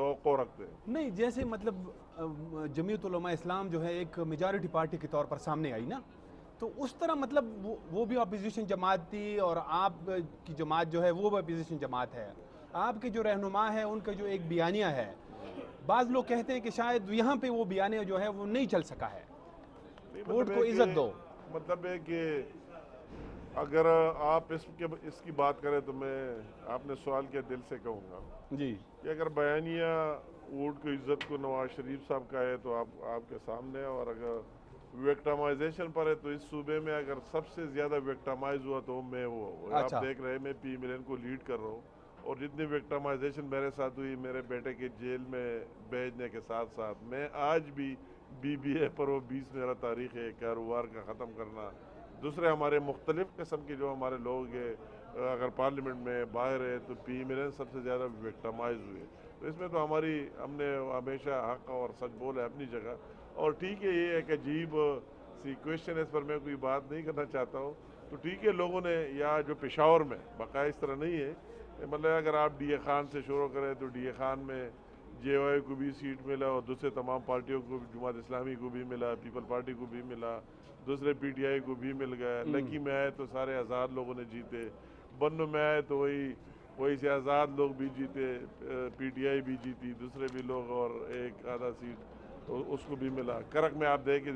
توقع رکھتے ہیں. نہیں جیسے مطلب جمعیت علماء اسلام جو ہے ایک میجارٹی پارٹی کے طور پر سامنے آئی نا, تو اس طرح مطلب وہ بھی اپوزیشن جماعت تھی اور آپ کی جماعت جو ہے وہ بھی اپوزیشن جماعت ہے. آپ کے جو رہنما ہے ان کا جو ایک بیانیہ ہے, بعض لوگ کہتے ہیں کہ شاید یہاں پہ وہ بیانیہ جو ہے وہ نہیں چل سکا ہے, ووٹ کو عزت دو. مطلب ہے کہ اگر آپ اس کی بات کریں تو میں آپ نے سوال کیا دل سے کہوں گا جی کہ اگر بیانیہ ووٹ کی عزت کو نواز شریف صاحب کا ہے تو آپ کے سامنے ہے, اور اگر وکٹمائزیشن پر ہے تو اس صوبے میں اگر سب سے زیادہ وکٹمائز ہوا تو میں ہوا. آپ دیکھ رہے ہیں میں پی ملین کو لیڈ کر رہا ہوں, اور جتنی وکٹمائزیشن میرے ساتھ ہوئی میرے بیٹے کے جیل میں بھیجنے کے ساتھ ساتھ, میں آج بھی BBA پر وہ 20 میرا تاریخ ہے کاروبار کا ختم کرنا. دوسرے ہمارے مختلف قسم کے جو ہمارے لوگ ہیں اگر پارلیمنٹ میں باہر ہے تو پی ملین سب سے زیادہ وکٹمائز ہوئے. تو اس میں تو ہم نے ہمیشہ حق اور سچ بولا ہے اپنی جگہ. اور ٹھیک ہے یہ ایک عجیب سی کویشچن ہے, اس پر میں کوئی بات نہیں کرنا چاہتا ہوں. تو ٹھیک ہے لوگوں نے یا جو پشاور میں بقایا اس طرح نہیں ہے, مطلب اگر آپ ڈی اے خان سے شروع کریں تو ڈی اے خان میں JOI کو بھی سیٹ ملا, اور دوسرے تمام پارٹیوں کو, جماعت اسلامی کو بھی ملا, پیپل پارٹی کو بھی ملا, دوسرے PTI کو بھی مل گیا. لکی میں آئے تو سارے آزاد لوگوں نے جیتے, بنو میں آئے تو وہی سے آزاد لوگ بھی جیتے, PTI بھی جیتی, دوسرے بھی لوگ, اور ایک آدھا سیٹ اس کو بھی ملا. کرک میں آپ دیکھیں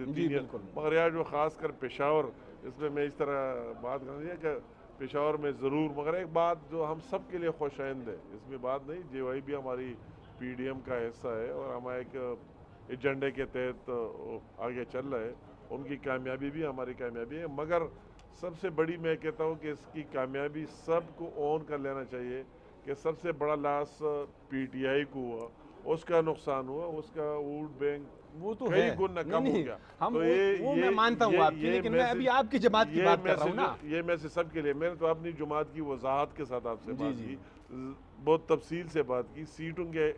مگر یار جو خاص کر پشاور, اس میں اس طرح بات کرنی ہے کہ پشاور میں ضرور, مگر ایک بات جو ہم سب کے لیے خوش آئند ہے, اس میں بات نہیں, JOI بھی ہماری PDM کا حصہ ہے اور ہم ایک ایجنڈے کے تحت آگے چل رہے ہیں. ان کی کامیابی بھی ہماری کامیابی ہے, مگر سب سے بڑی میں کہتا ہوں کہ اس کی کامیابی سب کو اون کر لینا چاہیے کہ سب سے بڑا لاس PTI کو ہوا, اس کا نقصان ہوا, اس کا ووٹ بینک وہ تو کئی گنا کم ہو گیا. تو وہ میں مانتا ہوں آپ کی, لیکن میں ابھی آپ کی جماعت کی بات کر رہا ہوں نا. یہ میں سے سب کے لیے, میں نے تو اپنی جماعت کی وضاحت کے ساتھ آپ سے بات کی, بہت تفصیل سے بات کی, سیٹوں کے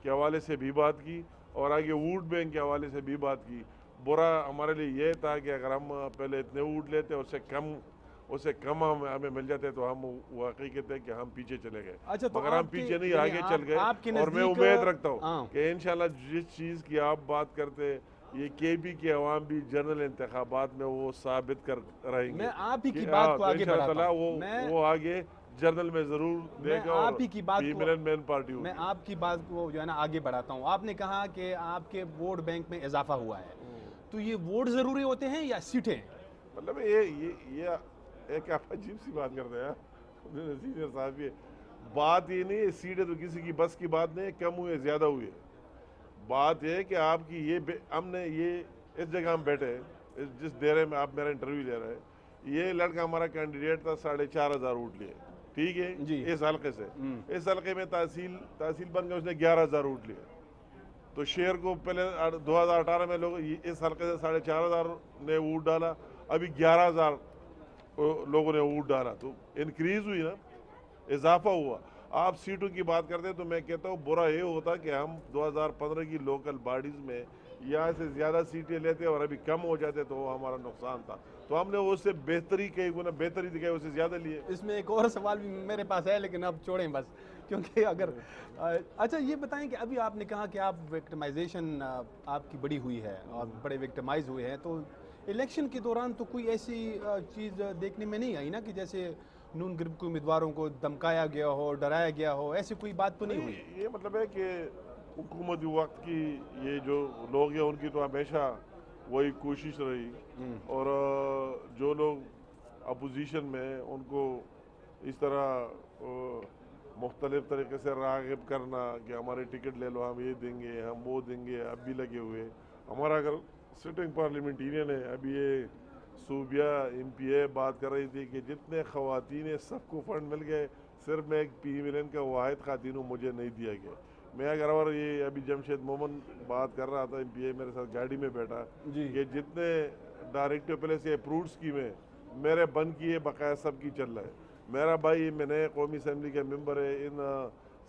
حوالے سے بھی بات کی, اور آگے ووٹ بینک کے حوالے سے بھی بات کی. برا ہمارے لیے یہ تھا کہ اگر ہم پہلے اتنے ووٹ لیتے اس سے کم ہمیں مل جاتے تو ہم واقعی کہتے ہیں کہ ہم پیچھے چلے گئے. مگر ہم پیچھے نہیں, آگے چل گئے, اور میں امید رکھتا ہوں کہ انشاءاللہ جس چیز کی آپ بات کرتے یہ KB کے عوام بھی جنرل انتخابات میں وہ ثابت کر رہیں گے. میں آپ ہی کی بات کو آگے بڑھاتا ہوں, وہ آگے جنرل میں ضرور دے گا, اور پی ملین مین پارٹی ہوگی. میں آپ کی بات کو جو ہے نا آگے بڑھاتا ہوں. آپ نے کہا کہ آپ کے ووٹ بینک میں اضافہ ہوا ہے, تو یہ ووٹ ضروری ہوتے ہیں یا سیٹیں؟ مطلب یہ ایک آپ عجیب سی بات کرتے ہیں سینئر صاحب. یہ بات یہ نہیں ہے سیٹیں تو کسی کی بس کی بات نہیں ہے, کم ہوئے زیادہ ہوئے. بات یہ ہے کہ آپ کی ہم نے اس جگہ ہم بیٹھے, جس ڈیرے میں آپ میرا انٹرویو لے رہے ہیں, یہ لڑکا ہمارا کینڈیڈیٹ تھا 4,500 ووٹ لیے, ٹھیک ہے, اس حلقے سے. اس حلقے میں تحصیل بن گئے, اس نے 11,000 ووٹ لیے. تو شہر کو پہلے 2018 میں لوگ اس حلقے سے 4,500 نے ووٹ ڈالا, ابھی 11,000 لوگوں نے ووٹ ڈالا, تو انکریز ہوئی نا, اضافہ ہوا. آپ سیٹوں کی بات کرتے ہیں تو میں کہتا ہوں برا یہ ہوتا کہ ہم 2015 کی لوکل باڈیز میں یہاں سے زیادہ سیٹیں لیتے اور ابھی کم ہو جاتے تو وہ ہمارا نقصان تھا. تو ہم نے اس سے بہتری کئی گنا بہتری دکھائی, اس سے زیادہ لیے. اس میں ایک اور سوال بھی میرے پاس ہے, لیکن اب چھوڑیں بس, کیونکہ اگر اچھا یہ بتائیں کہ ابھی آپ نے کہا کہ آپ وکٹمائزیشن آپ کی بڑی ہوئی ہے اور بڑے وکٹمائز ہوئے ہیں, تو الیکشن کے دوران تو کوئی ایسی چیز دیکھنے میں نہیں آئی نا کہ جیسے نون گروپ کے امیدواروں کو دمکایا گیا ہو, ڈرایا گیا ہو, ایسی کوئی بات تو نہیں ہوئی؟ یہ مطلب ہے کہ حکومتی وقت کی یہ جو لوگ ہیں ان کی تو ہمیشہ وہی کوشش رہی, اور جو لوگ اپوزیشن میں ان کو اس طرح مختلف طریقے سے راغب کرنا کہ ہمارے ٹکٹ لے لو, ہم یہ دیں گے, ہم وہ دیں گے, اب بھی لگے ہوئے. ہمارا اگر سٹنگ پارلیمنٹیرین ہے, ابھی یہ صوبیہ MPA بات کر رہی تھی کہ جتنے خواتین ہیں سب کو فنڈ مل گئے, صرف میں ایک پی ملین کا واحد خاتین ہوں, مجھے نہیں دیا گیا. میں اگر اور یہ ابھی جمشید مومن بات کر رہا تھا MPA میرے ساتھ گاڑی میں بیٹھا کہ جتنے ڈائریکٹر پہلے سے اپروڈ اسکیمیں میرے بند کیے بقایا سب کی چل رہا ہے. میرا بھائی میں نے قومی اسمبلی کا ممبر ہے, ان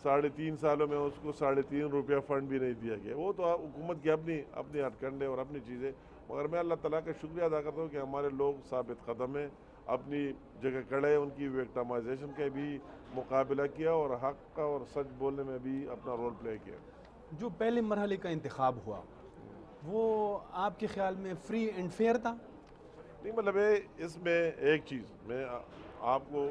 3.5 سالوں میں اس کو 3.5 روپیہ فنڈ بھی نہیں دیا گیا. وہ تو حکومت کی اپنی ہتھ کنڈے اور اپنی چیزیں, مگر میں اللہ تعالیٰ کا شکریہ ادا کرتا ہوں کہ ہمارے لوگ ثابت قدم ہیں. اپنی جگہ کڑے، ان کی وکٹمائزیشن کا بھی مقابلہ کیا اور حق کا اور سچ بولنے میں بھی اپنا رول پلے کیا۔ جو پہلے مرحلے کا انتخاب ہوا وہ آپ کے خیال میں فری اینڈ فیئر تھا؟ نہیں، مطلب اس میں ایک چیز میں آپ کو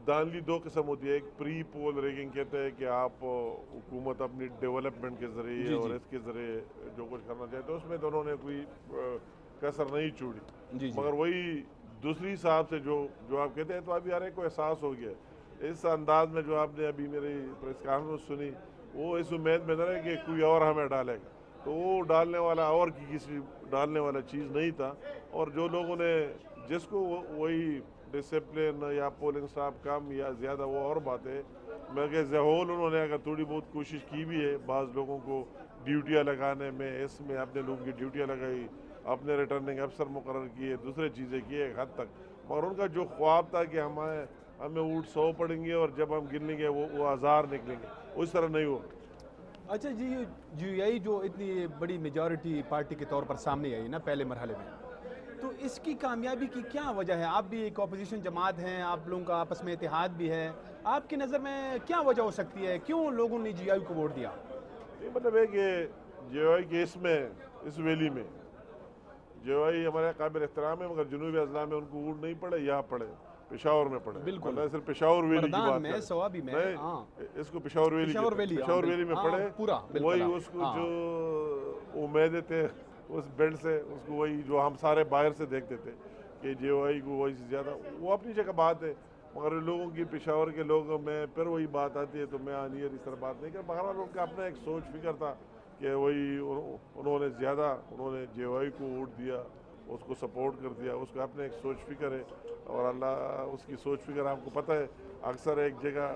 دانلی دو قسم ہوتی ہے، ایک پری پول ریگنگ کہتے ہیں کہ آپ حکومت اپنی ڈیولپمنٹ کے ذریعے اور اس کے ذریعے جو کچھ کرنا چاہتے ہیں، اس میں تو انہوں نے کوئی کسر نہیں چھوڑی، مگر وہی دوسری حساب سے جو آپ کہتے ہیں تو ابھی ہر ایک کو احساس ہو گیا اس انداز میں جو آپ نے ابھی میری پریس کانفرنس سنی، وہ اس امید میں نہ رہے کہ کوئی اور ہمیں ڈالے گا، تو وہ ڈالنے والا اور کسی ڈالنے والا چیز نہیں تھا، اور جو لوگوں نے جس کو وہی ڈسپلن یا پولنگ سٹاف کم یا زیادہ وہ اور بات ہے، مگر ذہول انہوں نے اگر تھوڑی بہت کوشش کی بھی ہے بعض لوگوں کو ڈیوٹیاں لگانے میں، اس میں اپنے لوگوں کی ڈیوٹیاں لگائی، اپنے ریٹرننگ افسر مقرر کیے، دوسرے چیزیں کیے ایک حد تک، مگر ان کا جو خواب تھا کہ ہمیں اونٹ 100 پڑیں گے اور جب ہم گن لیں گے وہ 1000 نکلیں گے، اس طرح نہیں ہوا۔ اچھا جی، جی آئی جو اتنی بڑی میجورٹی پارٹی کے طور پر سامنے آئی نا پہلے مرحلے میں، تو اس کی کامیابی کی کیا وجہ ہے؟ آپ بھی ایک اپوزیشن جماعت ہیں، آپ لوگوں کا آپس میں اتحاد بھی ہے، آپ کی نظر میں کیا وجہ ہو سکتی ہے؟ کیوں لوگوں نے جی آئی کو ووٹ دیا؟ یہ مطلب ہے کہ جے آئی کے اس ویلی میں جے آئی ہمارے قابل احترام ہے، مگر جنوبی اضلاع میں ان کو ووٹ نہیں پڑے، یہاں پڑے، پشاور میں پڑے، بالکل صرف پشاور ویلی کی بات میں سوابی میں اس کو پشاور ویلی میں پڑے، پورا وہی اس کو جو امیدیں تھے اس بیلٹ سے، اس کو وہی جو ہم سارے باہر سے دیکھتے تھے کہ جے آئی کو وہی سے زیادہ، وہ اپنی جگہ بات ہے، مگر لوگوں کی پشاور کے لوگوں میں پھر وہی بات آتی ہے، تو میں اس طرح بات نہیں کر، بہرحال ان کا اپنا ایک سوچ فکر تھا کہ وہی انہوں نے جے آئی کو ووٹ دیا، اس کو سپورٹ کر دیا، اس کا اپنا ایک سوچ فکر ہے، اور اللہ اس کی سوچ فکر آپ کو پتہ ہے، اکثر ایک جگہ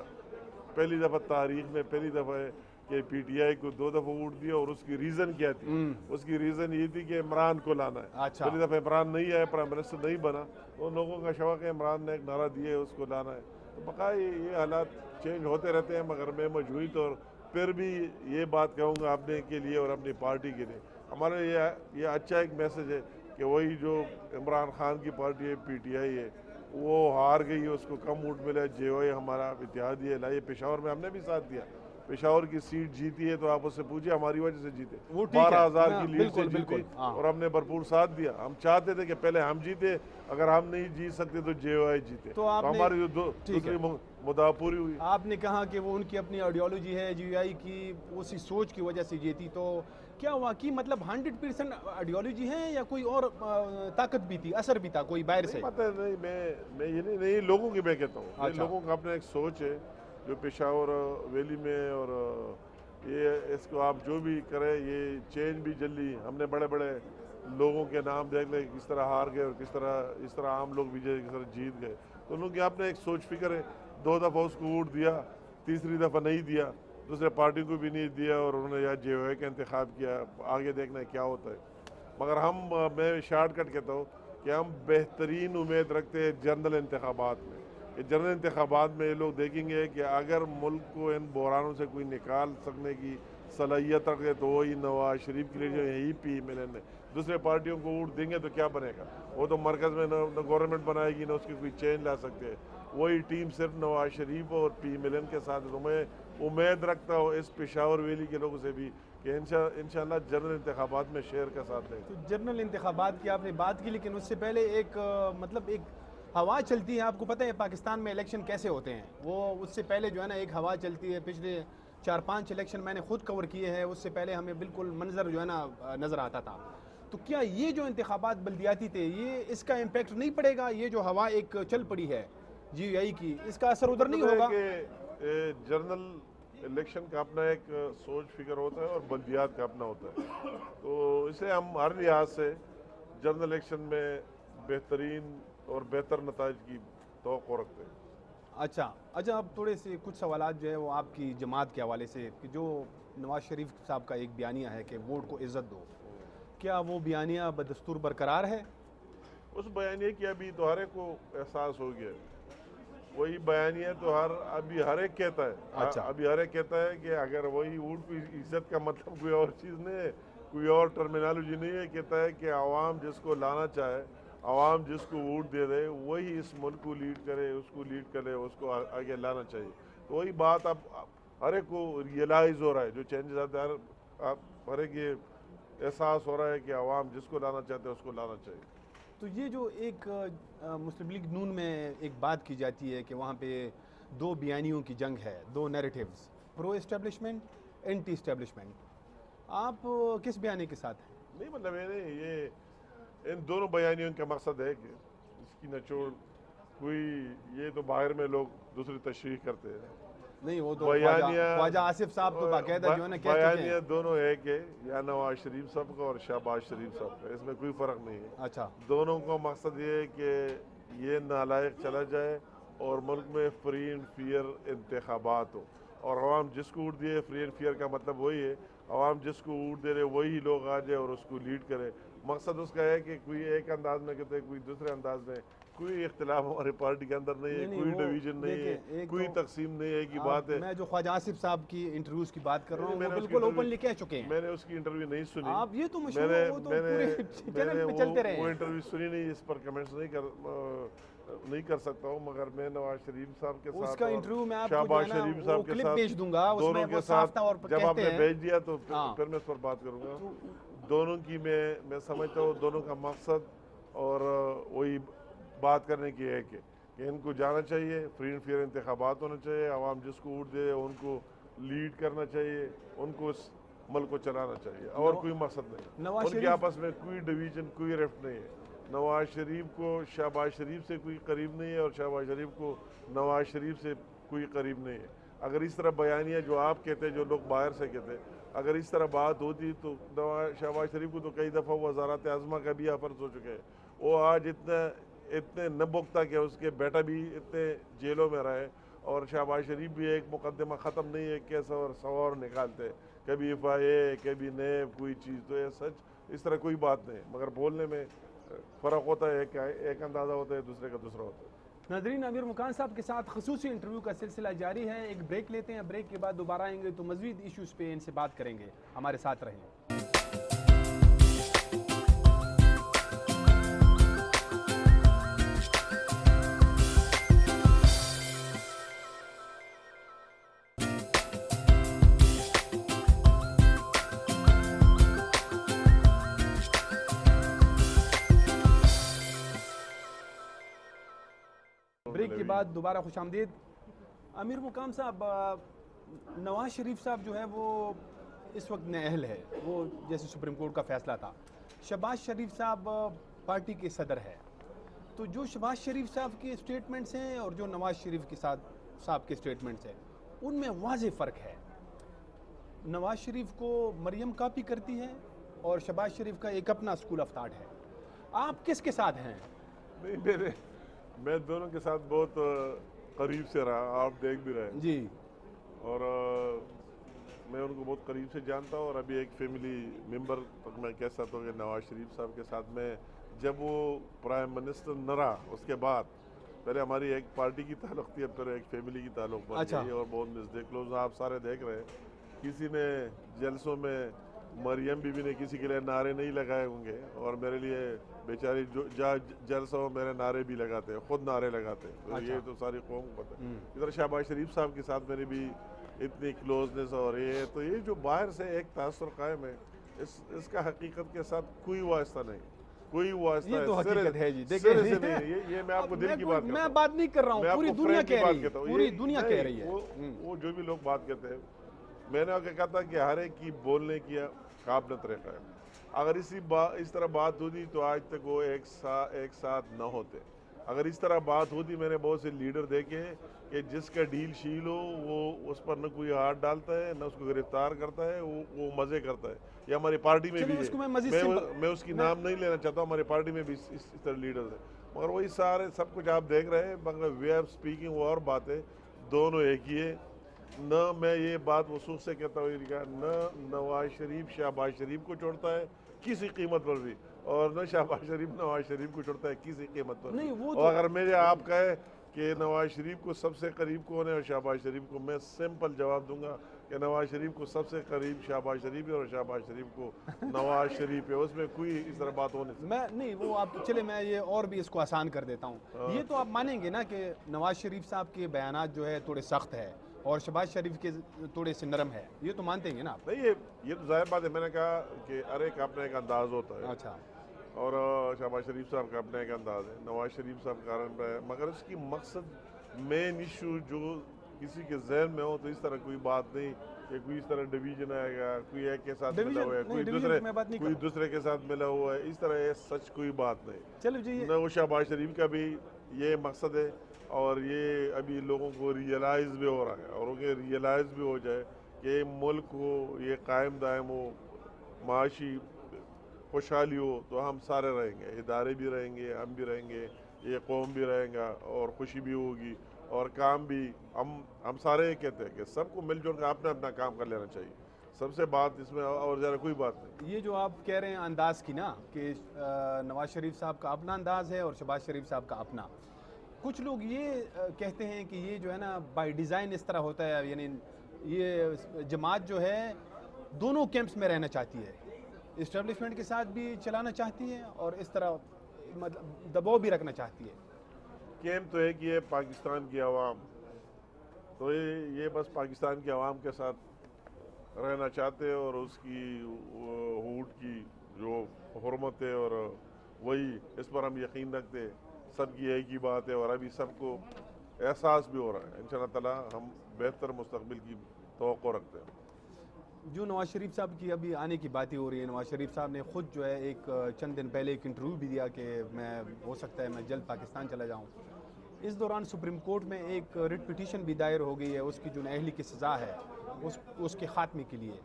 پہلی دفعہ تاریخ میں پہلی دفعہ ہے کہ پی ٹی آئی کو 2 دفعہ ووٹ دیا، اور اس کی ریزن کیا تھی؟ اس کی ریزن یہ تھی کہ عمران کو لانا ہے، پہلی دفعہ عمران نہیں آیا، پرائم منسٹر نہیں بنا، تو لوگوں کا شوق ہے عمران نے ایک نعرہ دیا ہے اس کو لانا ہے، تو بقائی یہ حالات چینج ہوتے رہتے ہیں، مگر میں مجموعی طور پھر بھی یہ بات کہوں گا اپنے کے لیے اور اپنی پارٹی کے لیے، ہمارے یہ اچھا ایک میسج ہے کہ وہی جو عمران خان کی پارٹی ہے پی ٹی آئی ہے وہ ہار گئی، اس کو کم ووٹ ملے، جے آئی ہمارا اتحادی ہے، لائے پشاور میں ہم نے بھی ساتھ دیا، پشاور کی سیٹ جیتی ہے تو آپ اس سے پوچھئے ہماری وجہ سے جیتے، 12,000 کی لیڈ سے جیتی، اور ہم نے بھرپور ساتھ دیا، ہم چاہتے تھے کہ پہلے ہم جیتے، اگر ہم نہیں جیت سکتے تو جے آئی جیتے، تو ہماری دوسری مدعا پوری ہوئی۔ آپ نے کہا کہ وہ ان کی اپنی آئیڈیالوجی ہے، جی آئی کی اسی سوچ کی وجہ سے جیتی، تو کیا واقعی مطلب 100% آئیڈیالوجی ہے یا کوئی اور طاقت بھی تھی، اثر بھی تھا کوئی باہر سے؟ نہیں، میں یہ نہیں لوگوں کی میں کہتا ہوں، لوگوں کا اپنا ایک سوچ ہے جو پشاور ویلی میں، اور یہ اس کو آپ جو بھی کرے یہ چینج بھی جلدی، ہم نے بڑے بڑے لوگوں کے نام دیکھ لے کس طرح ہار گئے اور اس طرح عام لوگ بھی کس طرح جیت گئے، تو ان لوگوں کی آپ نے ایک سوچ فکر ہے، 2 دفعہ اس کو ووٹ دیا، تیسری دفعہ نہیں دیا، دوسرے پارٹی کو بھی نہیں دیا، اور انہوں نے یا جے آئی کا انتخاب کیا، آگے دیکھنا ہے کیا ہوتا ہے، مگر میں شارٹ کٹ کہتا ہوں کہ ہم بہترین امید رکھتے ہیں جنرل انتخابات میں، کہ جنرل انتخابات میں یہ لوگ دیکھیں گے کہ اگر ملک کو ان بحرانوں سے کوئی نکال سکنے کی صلاحیت رکھے تو وہی نواز شریف کے لیے جو یہی پی ایم ایل نے دوسرے پارٹیوں کو ووٹ دیں گے تو کیا بنے گا؟ وہ تو مرکز میں نہ گورنمنٹ بنائے گی، نہ اس کی کوئی چینج لا سکتے ہیں، وہی ٹیم صرف نواز شریف اور پی ایم ایل این کے ساتھ، تو میں امید رکھتا ہوں اس پشاور ویلی کے لوگوں سے بھی کہ انشاءاللہ جنرل انتخابات میں شہر کا ساتھ دیں گے۔ تو جنرل انتخابات کی آپ نے بات کی، لیکن اس سے پہلے ایک ہوا چلتی ہے، آپ کو پتہ ہے پاکستان میں الیکشن کیسے ہوتے ہیں، وہ اس سے پہلے جو ہے نا ایک ہوا چلتی ہے، پچھلے 4-5 الیکشن میں نے خود کور کیے ہیں، اس سے پہلے ہمیں بالکل منظر جو ہے نا نظر آتا تھا، تو کیا یہ جو انتخابات بلدیاتی تھے یہ اس کا امپیکٹ نہیں پڑے گا؟ یہ جو ہوا ایک چل پڑی ہے جی آئی کی، اس کا اثر ادھر نہیں ہوگا؟ جنرل الیکشن کا اپنا ایک سوچ فکر ہوتا ہے اور بلدیات کا اپنا ہوتا ہے، تو اسے ہم ہر لحاظ سے جنرل الیکشن میں بہترین اور بہتر نتائج کی توقع رکھتے ہیں۔ اچھا اب تھوڑے سے کچھ سوالات جو ہے وہ آپ کی جماعت کے حوالے سے، کہ جو نواز شریف صاحب کا ایک بیانیہ ہے کہ ووٹ کو عزت دو، کیا وہ بیانیہ بدستور برقرار ہے؟ اس بیانیے کی ابھی تو ہر ایک کو احساس ہو گیا ہے، وہی بیانیہ تو ابھی ہر ایک کہتا ہے، ابھی ہر ایک کہتا ہے کہ اگر وہی ووٹ کی عزت کا مطلب کوئی اور چیز نہیں ہے، کوئی اور ٹرمینالوجی نہیں ہے، کہتا ہے کہ عوام جس کو لانا چاہے عوام جس کو ووٹ دے دے وہی اس ملک کو لیڈ کرے، اس کو لیڈ کرے، اس کو آگے لانا چاہیے. تو وہی بات اب ہر ایک کو ریئلائز ہو رہا ہے، جو چینجز آتے ہیں ہر ایک یہ احساس ہو رہا ہے کہ عوام جس کو لانا چاہتے ہیں اس کو لانا چاہیے. تو یہ جو ایک مسلم لیگ نون میں ایک بات کی جاتی ہے کہ وہاں پہ دو بیانیوں کی جنگ ہے، دو نیریٹیوز، پرو اسٹیبلشمنٹ، اینٹی اسٹیبلشمنٹ، آپ کس بیانی کے ساتھ ہیں؟ نہیں مطلب یہ ان دونوں بیانیوں کا مقصد ہے کہ اس کی نچوڑ کوئی یہ تو باہر میں لوگ دوسری تشریح کرتے ہیں. نہیں وہ تو خواجہ آصف صاحب تو باقاعدہ جو ہے نا کہہ چکے ہیں. بیانیہ دونوں ایک ہے، یا نواز شریف صاحب کا اور شہباز شریف صاحب کا، اس میں کوئی فرق نہیں ہے. اچھا، دونوں کا مقصد یہ ہے کہ یہ نالائق چلا جائے اور ملک میں فری اینڈ فیئر انتخابات ہو، اور عوام جس کو ووٹ دیے، فری اینڈ فیئر کا مطلب وہی ہے عوام جس کو ووٹ دے رہے وہی لوگ آ جائے اور اس کو لیڈ کرے. مقصد اس کا ہے کہ کوئی ایک انداز میں کہتے ہیں، کوئی دوسرے انداز میں. کوئی اختلاف ہماری پارٹی کے اندر نہیں ہے، کوئی ڈویژن نہیں ہے، کوئی تقسیم نہیں ہے کی بات ہے. میں جو خواجہ آصف صاحب کی انٹرویوز کی بات کر رہا ہوں وہ بالکل اوپنلی کہہ چکے ہیں. میں نے اس کی انٹرویو نہیں سنی. آپ یہ تو مشہور وہ تو پورے چینل پہ چلتے رہے ہیں. وہ انٹرویو سنی نہیں، اس پر کمنٹس نہیں کر سکتا ہوں، مگر میں نواز شریف صاحب کے ساتھ اس کا انٹرویو میں آپ کو شہباز شریف صاحب کے ساتھ بھیج دوں گا، اس میں وہ صاف طور پر جب آپ کہتے نے ہیں. بھیج دیا تو پھر میں اس پر بات کروں گا. دونوں کی میں سمجھتا ہوں دونوں کا مقصد اور وہی بات کرنے کی ہے کہ ان کو جانا چاہیے، فری اینڈ فیئر انتخابات ہونا چاہیے، عوام جس کو ووٹ دے ان کو لیڈ کرنا چاہیے، ان کو اس ملک کو چلانا چاہیے، اور کوئی مقصد نہیں. ان کے آپس میں کوئی ڈویژن، کوئی رفٹ نہیں ہے. نواز شریف کو شہباز شریف سے کوئی قریب نہیں ہے اور شہباز شریف کو نواز شریف سے کوئی قریب نہیں ہے. اگر اس طرح بیانیہ جو آپ کہتے ہیں، جو لوگ باہر سے کہتے ہیں، اگر اس طرح بات ہوتی تو شہباز شریف کو تو کئی دفعہ وزارت عظمیٰ کا بھی آفرز ہو چکے ہیں. وہ آج اتنے نبوکتا کہ اس کے بیٹا بھی اتنے جیلوں میں رہے، اور شہباز شریف بھی ایک مقدمہ ختم نہیں ہے، کیسا اور سوار نکالتے، کبھی FIA کبھی نیب کوئی چیز. تو یہ سچ اس طرح کوئی بات نہیں، مگر بولنے میں فرق ہوتا ہے، ایک اندازہ ہوتا ہے، دوسرے کا دوسرا ہوتا ہے. ناظرین، امیر مکان صاحب کے ساتھ خصوصی انٹرویو کا سلسلہ جاری ہے. ایک بریک لیتے ہیں، بریک کے بعد دوبارہ آئیں گے تو مزید ایشوز پہ ان سے بات کریں گے. ہمارے ساتھ رہیں. بریک کے بعد دوبارہ خوش آمدید. امیر مقام صاحب، نواز شریف صاحب جو ہے وہ اس وقت نااہل ہے، وہ جیسے سپریم کورٹ کا فیصلہ تھا. شہباز شریف صاحب پارٹی کے صدر ہے. تو جو شہباز شریف صاحب کے اسٹیٹمنٹس ہیں اور جو نواز شریف کے صاحب کے اسٹیٹمنٹس ہیں ان میں واضح فرق ہے. نواز شریف کو مریم کاپی کرتی ہے اور شہباز شریف کا ایک اپنا اسکول آف تھاٹ ہے. آپ کس کے ساتھ ہیں؟ میں دونوں کے ساتھ بہت قریب سے رہا، آپ دیکھ بھی رہے جی، اور میں ان کو بہت قریب سے جانتا ہوں. اور ابھی ایک فیملی ممبر تک میں کہہ سکتا ہوں کہ نواز شریف صاحب کے ساتھ میں جب وہ پرائم منسٹر نہ رہا، اس کے بعد پہلے ہماری ایک پارٹی کی تعلق تھی، اب پھر ایک فیملی کی تعلق بن گئی اور بہت نزدیک کلوز. آپ سارے دیکھ رہے ہیں، کسی نے جلسوں میں مریم بی بی نے کسی کے لیے نعرے نہیں لگائے ہوں گے، اور میرے لیے بیچاری جلسہ ہو میرے نعرے بھی لگاتے ہیں، خود نعرے لگاتے ہیں. تو یہ تو ساری قوم کو پتہ ہے. ادھر شہباز شریف صاحب کے ساتھ میری بھی اتنی کلوزنس اور یہ تو یہ جو باہر سے ایک تاثر قائم ہے، اس کا حقیقت کے ساتھ کوئی واسطہ نہیں، کوئی واسطہ یہ تو حقیقت ہے. جی دیکھیں، یہ میں آپ کو دل کی بات کرتا ہوں، میں بات نہیں کر رہا ہوں، پوری دنیا کہہ رہی ہے، پوری دنیا کہہ رہی ہے. وہ جو بھی لوگ بات کہتے ہیں، میں نے کہا تھا کہ ہر ایک کی بولنے کی قابلیت طریقہ ہے. اگر اس طرح بات ہوتی تو آج تک وہ ایک ساتھ نہ ہوتے. اگر اس طرح بات ہوتی، میں نے بہت سے لیڈر دیکھے کہ جس کا ڈیل شیل ہو وہ اس پر نہ کوئی ہاتھ ڈالتا ہے، نہ اس کو گرفتار کرتا ہے، وہ مزے کرتا ہے. یہ ہماری پارٹی میں بھی ہے، میں اس کی نام نہیں لینا چاہتا ہوں، ہماری پارٹی میں بھی اس طرح لیڈرز ہیں. مگر وہی سارے سب کچھ آپ دیکھ رہے ہیں، مگر وے آف اسپیکنگ وہ اور بات ہے، دونوں ایک ہی ہے. نہ میں یہ بات وثوق سے کہتا ہوں نہ نواز شریف شہباز شریف کو چھوڑتا ہے کسی قیمت پر بھی، اور نہ شہباز شریف نواز شریف کو چھوڑتا ہے کسی قیمت پر بھی. اور اگر میرے آپ کہے کہ نواز شریف کو سب سے قریب کون ہے اور شہباز شریف کو، میں سمپل جواب دوں گا کہ نواز شریف کو سب سے قریب شہباز شریف ہے اور شہباز شریف کو نواز شریف ہے، اس میں کوئی اس طرح بات ہونے سے میں نہیں وہ آپ چلے میں یہ اور بھی اس کو آسان کر دیتا ہوں. یہ تو آپ مانیں گے نا کہ نواز شریف صاحب کے بیانات جو ہے تھوڑے سخت ہے اور شہباز شریف کے تھوڑے سے نرم ہے، یہ تو مانتے ہیں نا آپ؟ نہیں، یہ تو ظاہر بات ہے. میں نے کہا کہ ہر ایک اپنا ایک انداز ہوتا ہے. اچھا. اور شہباز شریف صاحب کا اپنا ایک انداز ہے، نواز شریف صاحب کا اپنا ہے، مگر اس کی مقصد مین ایشو جو کسی کے ذہن میں ہو تو اس طرح کوئی بات نہیں کہ کوئی اس طرح ڈویژن آئے گا، کوئی ایک کے ساتھ ملا ہوا ہے، کوئی دوسرے کے ساتھ ملا ہوا ہے، اس طرح سچ کوئی بات نہیں. چلو جی نہ وہ شہباز شریف کا بھی یہ مقصد ہے اور یہ ابھی لوگوں کو ریئلائز بھی ہو رہا ہے، اور انہیں ریئلائز بھی ہو جائے کہ ملک کو یہ قائم دائم ہو، معاشی خوشحالی ہو تو ہم سارے رہیں گے، ادارے بھی رہیں گے، ہم بھی رہیں گے، یہ قوم بھی رہیں گا اور خوشی بھی ہوگی اور کام بھی. ہم سارے یہ کہتے ہیں کہ سب کو مل جل کر اپنا اپنا کام کر لینا چاہیے. سب سے بات اس میں اور زیادہ کوئی بات نہیں. یہ جو آپ کہہ رہے ہیں انداز کی نا کہ نواز شریف صاحب کا اپنا انداز ہے اور شہباز شریف صاحب کا اپنا، کچھ لوگ یہ کہتے ہیں کہ یہ جو ہے نا بائی ڈیزائن اس طرح ہوتا ہے، یعنی یہ جماعت جو ہے دونوں کیمپس میں رہنا چاہتی ہے، اسٹیبلشمنٹ کے ساتھ بھی چلانا چاہتی ہے اور اس طرح مطلب دباؤ بھی رکھنا چاہتی ہے. کیمپ تو ہے کہ یہ پاکستان کی عوام تو یہ بس پاکستان کی عوام کے ساتھ رہنا چاہتے ہیں اور اس کی ہوٹ کی جو حرمت ہے اور وہی اس پر ہم یقین رکھتے ہیں. سب کی ایک ہی بات ہے اور ابھی سب کو احساس بھی ہو رہا ہے. انشاءاللہ تعالی ہم بہتر مستقبل کی توقع رکھتے ہیں. جو نواز شریف صاحب کی ابھی آنے کی باتیں ہو رہی ہیں، نواز شریف صاحب نے خود جو ہے ایک چند دن پہلے ایک انٹرویو بھی دیا کہ میں ہو سکتا ہے میں جلد پاکستان چلا جاؤں. اس دوران سپریم کورٹ میں ایک ریٹ پٹیشن بھی دائر ہو گئی ہے اس کی جو نااہلی کی سزا ہے اس کے خاتمے کے لیے.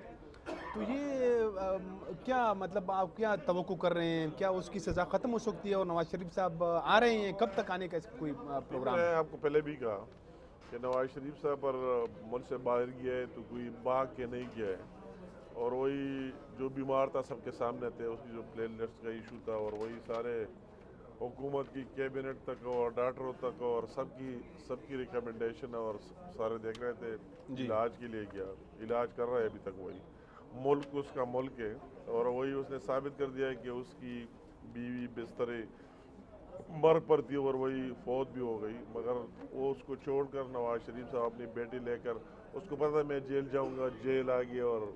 تو یہ کیا مطلب آپ کیا توقع کر رہے ہیں؟ کیا اس کی سزا ختم ہو سکتی ہے اور نواز شریف صاحب آ رہے ہیں؟ کب تک آنے کا اس کوئی پروگرام میں ہے؟ آپ کو پہلے بھی کہا کہ نواز شریف صاحب پر ملک سے باہر گیا ہے تو کوئی بھاگ کے نہیں گیا ہے، اور وہی جو بیمار تھا سب کے سامنے تھے، اس کی جو پلین لسٹ کا ایشو تھا اور وہی سارے حکومت کی کیبنٹ تک اور ڈاکٹروں تک اور سب کی ریکمنڈیشن اور سارے دیکھ رہے تھے. علاج کے لیے گیا، علاج کر رہا ہے ابھی تک. وہی ملک اس کا ملک ہے اور وہی اس نے ثابت کر دیا ہے کہ اس کی بیوی بسترے مر پر تھی اور وہی فوت بھی ہو گئی. مگر وہ اس کو چھوڑ کر نواز شریف صاحب اپنی بیٹی لے کر، اس کو پتہ میں جیل جاؤں گا، جیل آ گیا اور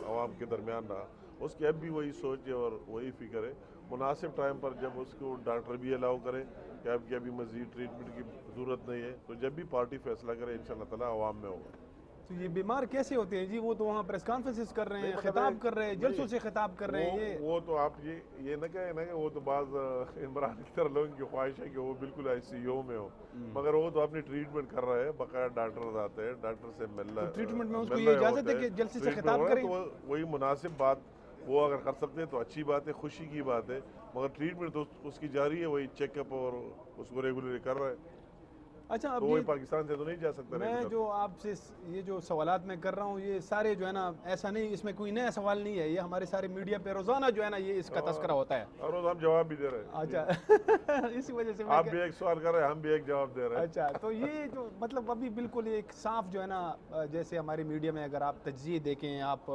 عوام کے درمیان رہا. اس کی اب بھی وہی سوچ ہے اور وہی فکر ہے. مناسب ٹائم پر جب اس کو ڈاکٹر بھی الاؤ کرے کہ اب کی ابھی مزید ٹریٹمنٹ کی ضرورت نہیں ہے، تو جب بھی پارٹی فیصلہ کرے انشاءاللہ تعالی عوام میں ہوگا. تو یہ بیمار کیسے ہوتے ہیں جی؟ وہ تو وہاں پریس کانفرنسز کر رہے ہیں، خطاب کر رہے ہیں، جلسوں سے خطاب کر رہے ہیں. وہ تو آپ یہ نہ کہیں نا کہ وہ تو بعض عمران کی طرح لوگوں کی خواہش ہے کہ وہ بالکل آئی سی یو میں ہو، مگر وہ تو اپنی ٹریٹمنٹ کر رہا ہے. باقاعدہ ڈاکٹر آتے ہیں، ڈاکٹر سے مل رہا ٹریٹمنٹ میں اس کو یہ اجازت ہے کہ جلسے سے خطاب کریں؟ تو وہی مناسب بات وہ اگر کر سکتے ہیں تو اچھی بات ہے، خوشی کی بات ہے. مگر ٹریٹمنٹ تو اس کی جاری ہے، وہی چیک اپ اور اس کو ریگولرلی کر رہا ہے. اچھا، اب وہی پاکستان سے تو نہیں جا سکتا. میں جو آپ سے یہ جو سوالات میں کر رہا ہوں یہ سارے جو ہے نا ایسا نہیں، اس میں کوئی نیا سوال نہیں ہے، یہ ہمارے سارے میڈیا پہ روزانہ جو ہے نا یہ اس کا تذکرہ ہوتا ہے. اور روز ہم جواب بھی دے رہے ہیں. اچھا اسی وجہ سے آپ بھی ایک سوال کر رہے ہیں، ہم بھی ایک جواب دے رہے ہیں. اچھا، تو یہ جو مطلب ابھی بالکل ایک صاف جو ہے نا، جیسے ہمارے میڈیا میں اگر آپ تجزیے دیکھیں، آپ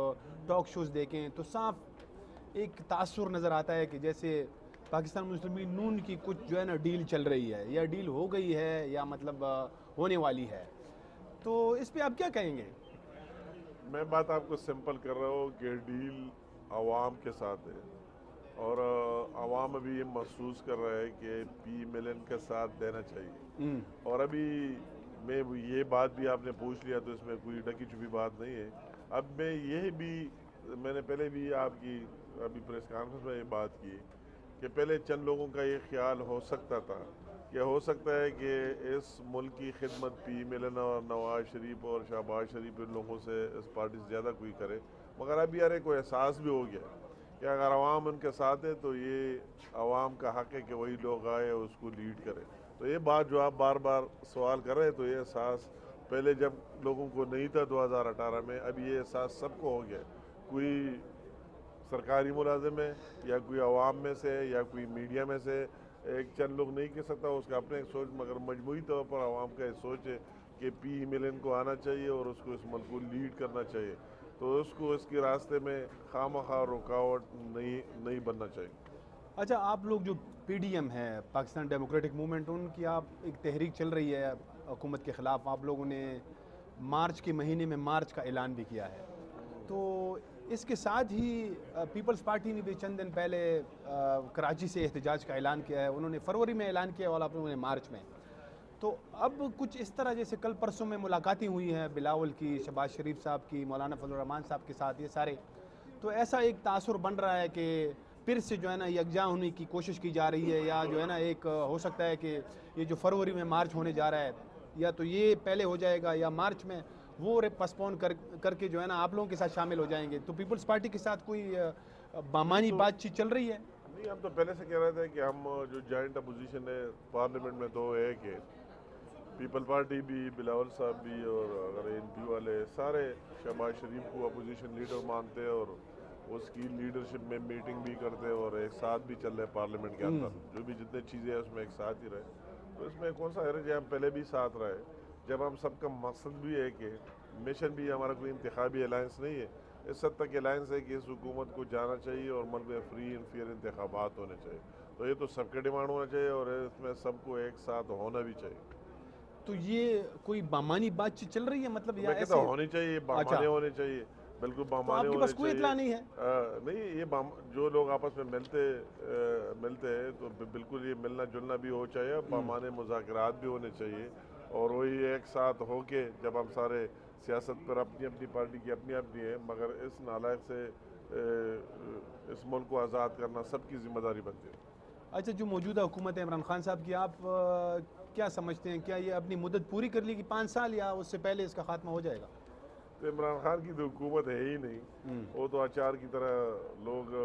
ٹاک شوز دیکھیں تو صاف ایک تاثر نظر آتا ہے کہ جیسے پاکستان مسلم لیگ نون کی کچھ جو ہے نا ڈیل چل رہی ہے یا ڈیل ہو گئی ہے یا مطلب ہونے والی ہے. تو اس پہ آپ کیا کہیں گے؟ میں بات آپ کو سمپل کر رہا ہوں کہ ڈیل عوام کے ساتھ ہے اور عوام ابھی یہ محسوس کر رہا ہے کہ پی ملن کا ساتھ دینا چاہیے. اور ابھی میں یہ بات بھی آپ نے پوچھ لیا تو اس میں کوئی ڈکی چھپی بات نہیں ہے. اب میں نے پہلے بھی آپ کی ابھی پریس کانفرنس میں یہ بات کی کہ پہلے چند لوگوں کا یہ خیال ہو سکتا تھا کہ ہو سکتا ہے کہ اس ملک کی خدمت پی ملن اور نواز شریف اور شہباز شریف ان لوگوں سے اس پارٹی سے زیادہ کوئی کرے. مگر ابھی یار کوئی احساس بھی ہو گیا کہ اگر عوام ان کے ساتھ ہے تو یہ عوام کا حق ہے کہ وہی لوگ آئے اور اس کو لیڈ کرے. تو یہ بات جو آپ بار بار سوال کر رہے ہیں تو یہ احساس پہلے جب لوگوں کو نہیں تھا 2018 میں، اب یہ احساس سب کو ہو گیا. کوئی سرکاری ملازم ہے یا کوئی عوام میں سے یا کوئی میڈیا میں سے ایک چند لوگ نہیں کہہ سکتا، اس کا اپنے ایک سوچ، مگر مجموعی طور پر عوام کا ایک سوچ ہے کہ پی ملن کو آنا چاہیے اور اس کو اس ملک کو لیڈ کرنا چاہیے، تو اس کو اس کے راستے میں خواہ رکاوٹ نہیں بننا چاہیے۔ اچھا، آپ لوگ جو پی ڈی ایم ہے، پاکستان ڈیموکریٹک موومنٹ، ان کی آپ ایک تحریک چل رہی ہے حکومت کے خلاف، آپ لوگوں نے مارچ کے مہینے میں مارچ کا اعلان بھی کیا ہے، تو اس کے ساتھ ہی پیپلز پارٹی نے بھی چند دن پہلے کراچی سے احتجاج کا اعلان کیا ہے، انہوں نے فروری میں اعلان کیا اور آپ لوگوں نے مارچ میں، تو اب کچھ اس طرح جیسے کل پرسوں میں ملاقاتیں ہوئی ہیں بلاول کی، شہباز شریف صاحب کی، مولانا فضل الرحمان صاحب کے ساتھ، یہ سارے، تو ایسا ایک تاثر بن رہا ہے کہ پھر سے جو ہے نا یکجا ہونے کی کوشش کی جا رہی ہے، یا جو ہے نا ایک ہو سکتا ہے کہ یہ جو فروری میں مارچ ہونے جا رہا ہے یا تو یہ پہلے ہو جائے گا یا مارچ میں وہ پسپون کر کے جو ہے نا آپ لوگوں کے ساتھ شامل ہو جائیں گے، تو پیپلز پارٹی کے ساتھ کوئی بامانی بات چیت چل رہی ہے؟ نہیں، ہم تو پہلے سے کہہ رہے تھے کہ ہم جو جوائنٹ اپوزیشن ہے پارلیمنٹ میں تو ہے کہ پیپل پارٹی بھی، بلاول صاحب بھی، اور اگر این پی والے سارے شہباز شریف کو اپوزیشن لیڈر مانتے اور اس کی لیڈرشپ میں میٹنگ بھی کرتے اور ایک ساتھ بھی چل رہے پارلیمنٹ کے اندر، جو بھی جتنے چیزیں ہیں اس میں ایک ساتھ ہی رہے، تو اس میں کون سا حرج ہے، ہم پہلے بھی ساتھ رہے، جب ہم سب کا مقصد بھی ہے کہ مشن بھی ہمارا کوئی انتخابی الائنس نہیں ہے، اس حد تک الائنس ہے کہ اس حکومت کو جانا چاہیے اور ملک میں فری اینڈ فیئر انتخابات ہونے چاہیے، تو یہ تو سب کا ڈیمانڈ ہونا چاہیے اور اس میں سب کو ایک ساتھ ہونا بھی چاہیے۔ تو یہ کوئی بامانی بات چیت چل رہی ہے مطلب، یا میں کہتا ایسے؟ ہونی چاہیے، اچھا، بامانے ہونے چاہیے، بالکل تو بامانے آپ کے ہونے پاس کوئی چاہیے۔ اطلاع نہیں ہے؟ نہیں، یہ جو لوگ آپس میں ملتے ہیں تو بالکل یہ ملنا جلنا بھی ہو چاہیے، بامانے مذاکرات بھی ہونے چاہیے، اور وہی ایک ساتھ ہو کے جب ہم سارے سیاست پر اپنی اپنی پارٹی کی اپنی اپنی ہے، مگر اس نالائق سے اس ملک کو آزاد کرنا سب کی ذمہ داری بنتی ہے۔ اچھا، جو موجودہ حکومت ہے عمران خان صاحب کی، آپ کیا سمجھتے ہیں، کیا یہ اپنی مدت پوری کر لے گی 5 سال یا اس سے پہلے اس کا خاتمہ ہو جائے گا؟ تو عمران خان کی تو حکومت ہے ہی نہیں، وہ تو اچار کی طرح لوگ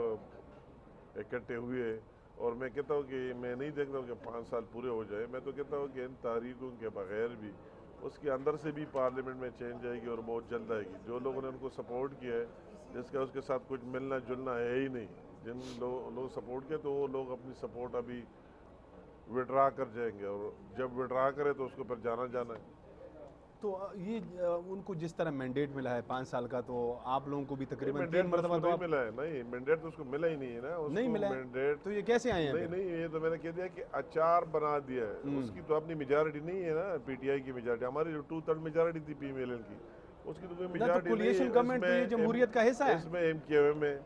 اکٹھے ہوئے، اور میں کہتا ہوں کہ میں نہیں دیکھتا ہوں کہ 5 سال پورے ہو جائے، میں تو کہتا ہوں کہ ان تحریکوں کے بغیر بھی اس کے اندر سے بھی پارلیمنٹ میں چینج آئے گی اور بہت جلد آئے گی۔ جو لوگوں نے ان کو سپورٹ کیا ہے، جس کا اس کے ساتھ کچھ ملنا جلنا ہے ہی نہیں، جن لوگ سپورٹ کیا تو وہ لوگ اپنی سپورٹ ابھی وڈرا کر جائیں گے، اور جب وڈرا کرے تو اس کو پھر جانا ہے۔ تو یہ ان کو جس طرح مینڈیٹ ملا ہے 5 سال کا، تو آپ لوگوں کو بھی تقریباً 3 مینڈیٹ تو اس مرتبہ کو تو نہیں آپ ملا ہے، نہیں مینڈیٹ تو اس کو ملا ہی نہیں ہے نا، اس نہیں کو ملا ہے، مینڈیٹ تو یہ کیسے آئے ہیں پھر؟ نہیں، یہ تو میں نے کہہ دیا کہ اچار بنا دیا ہے، اس کی تو اپنی میجارٹی نہیں ہے نا، پی ٹی آئی کی میجارٹی، ہماری جو 2/3 میجارٹی تھی پی ایم ایل این کی، اس کی تو کوئی نہ تو میجارٹی نہیں کولیشن ہے، گورنمنٹ تو یہ جمہوریت کا حصہ ہے، اس میں ایم کیو ایم ہے،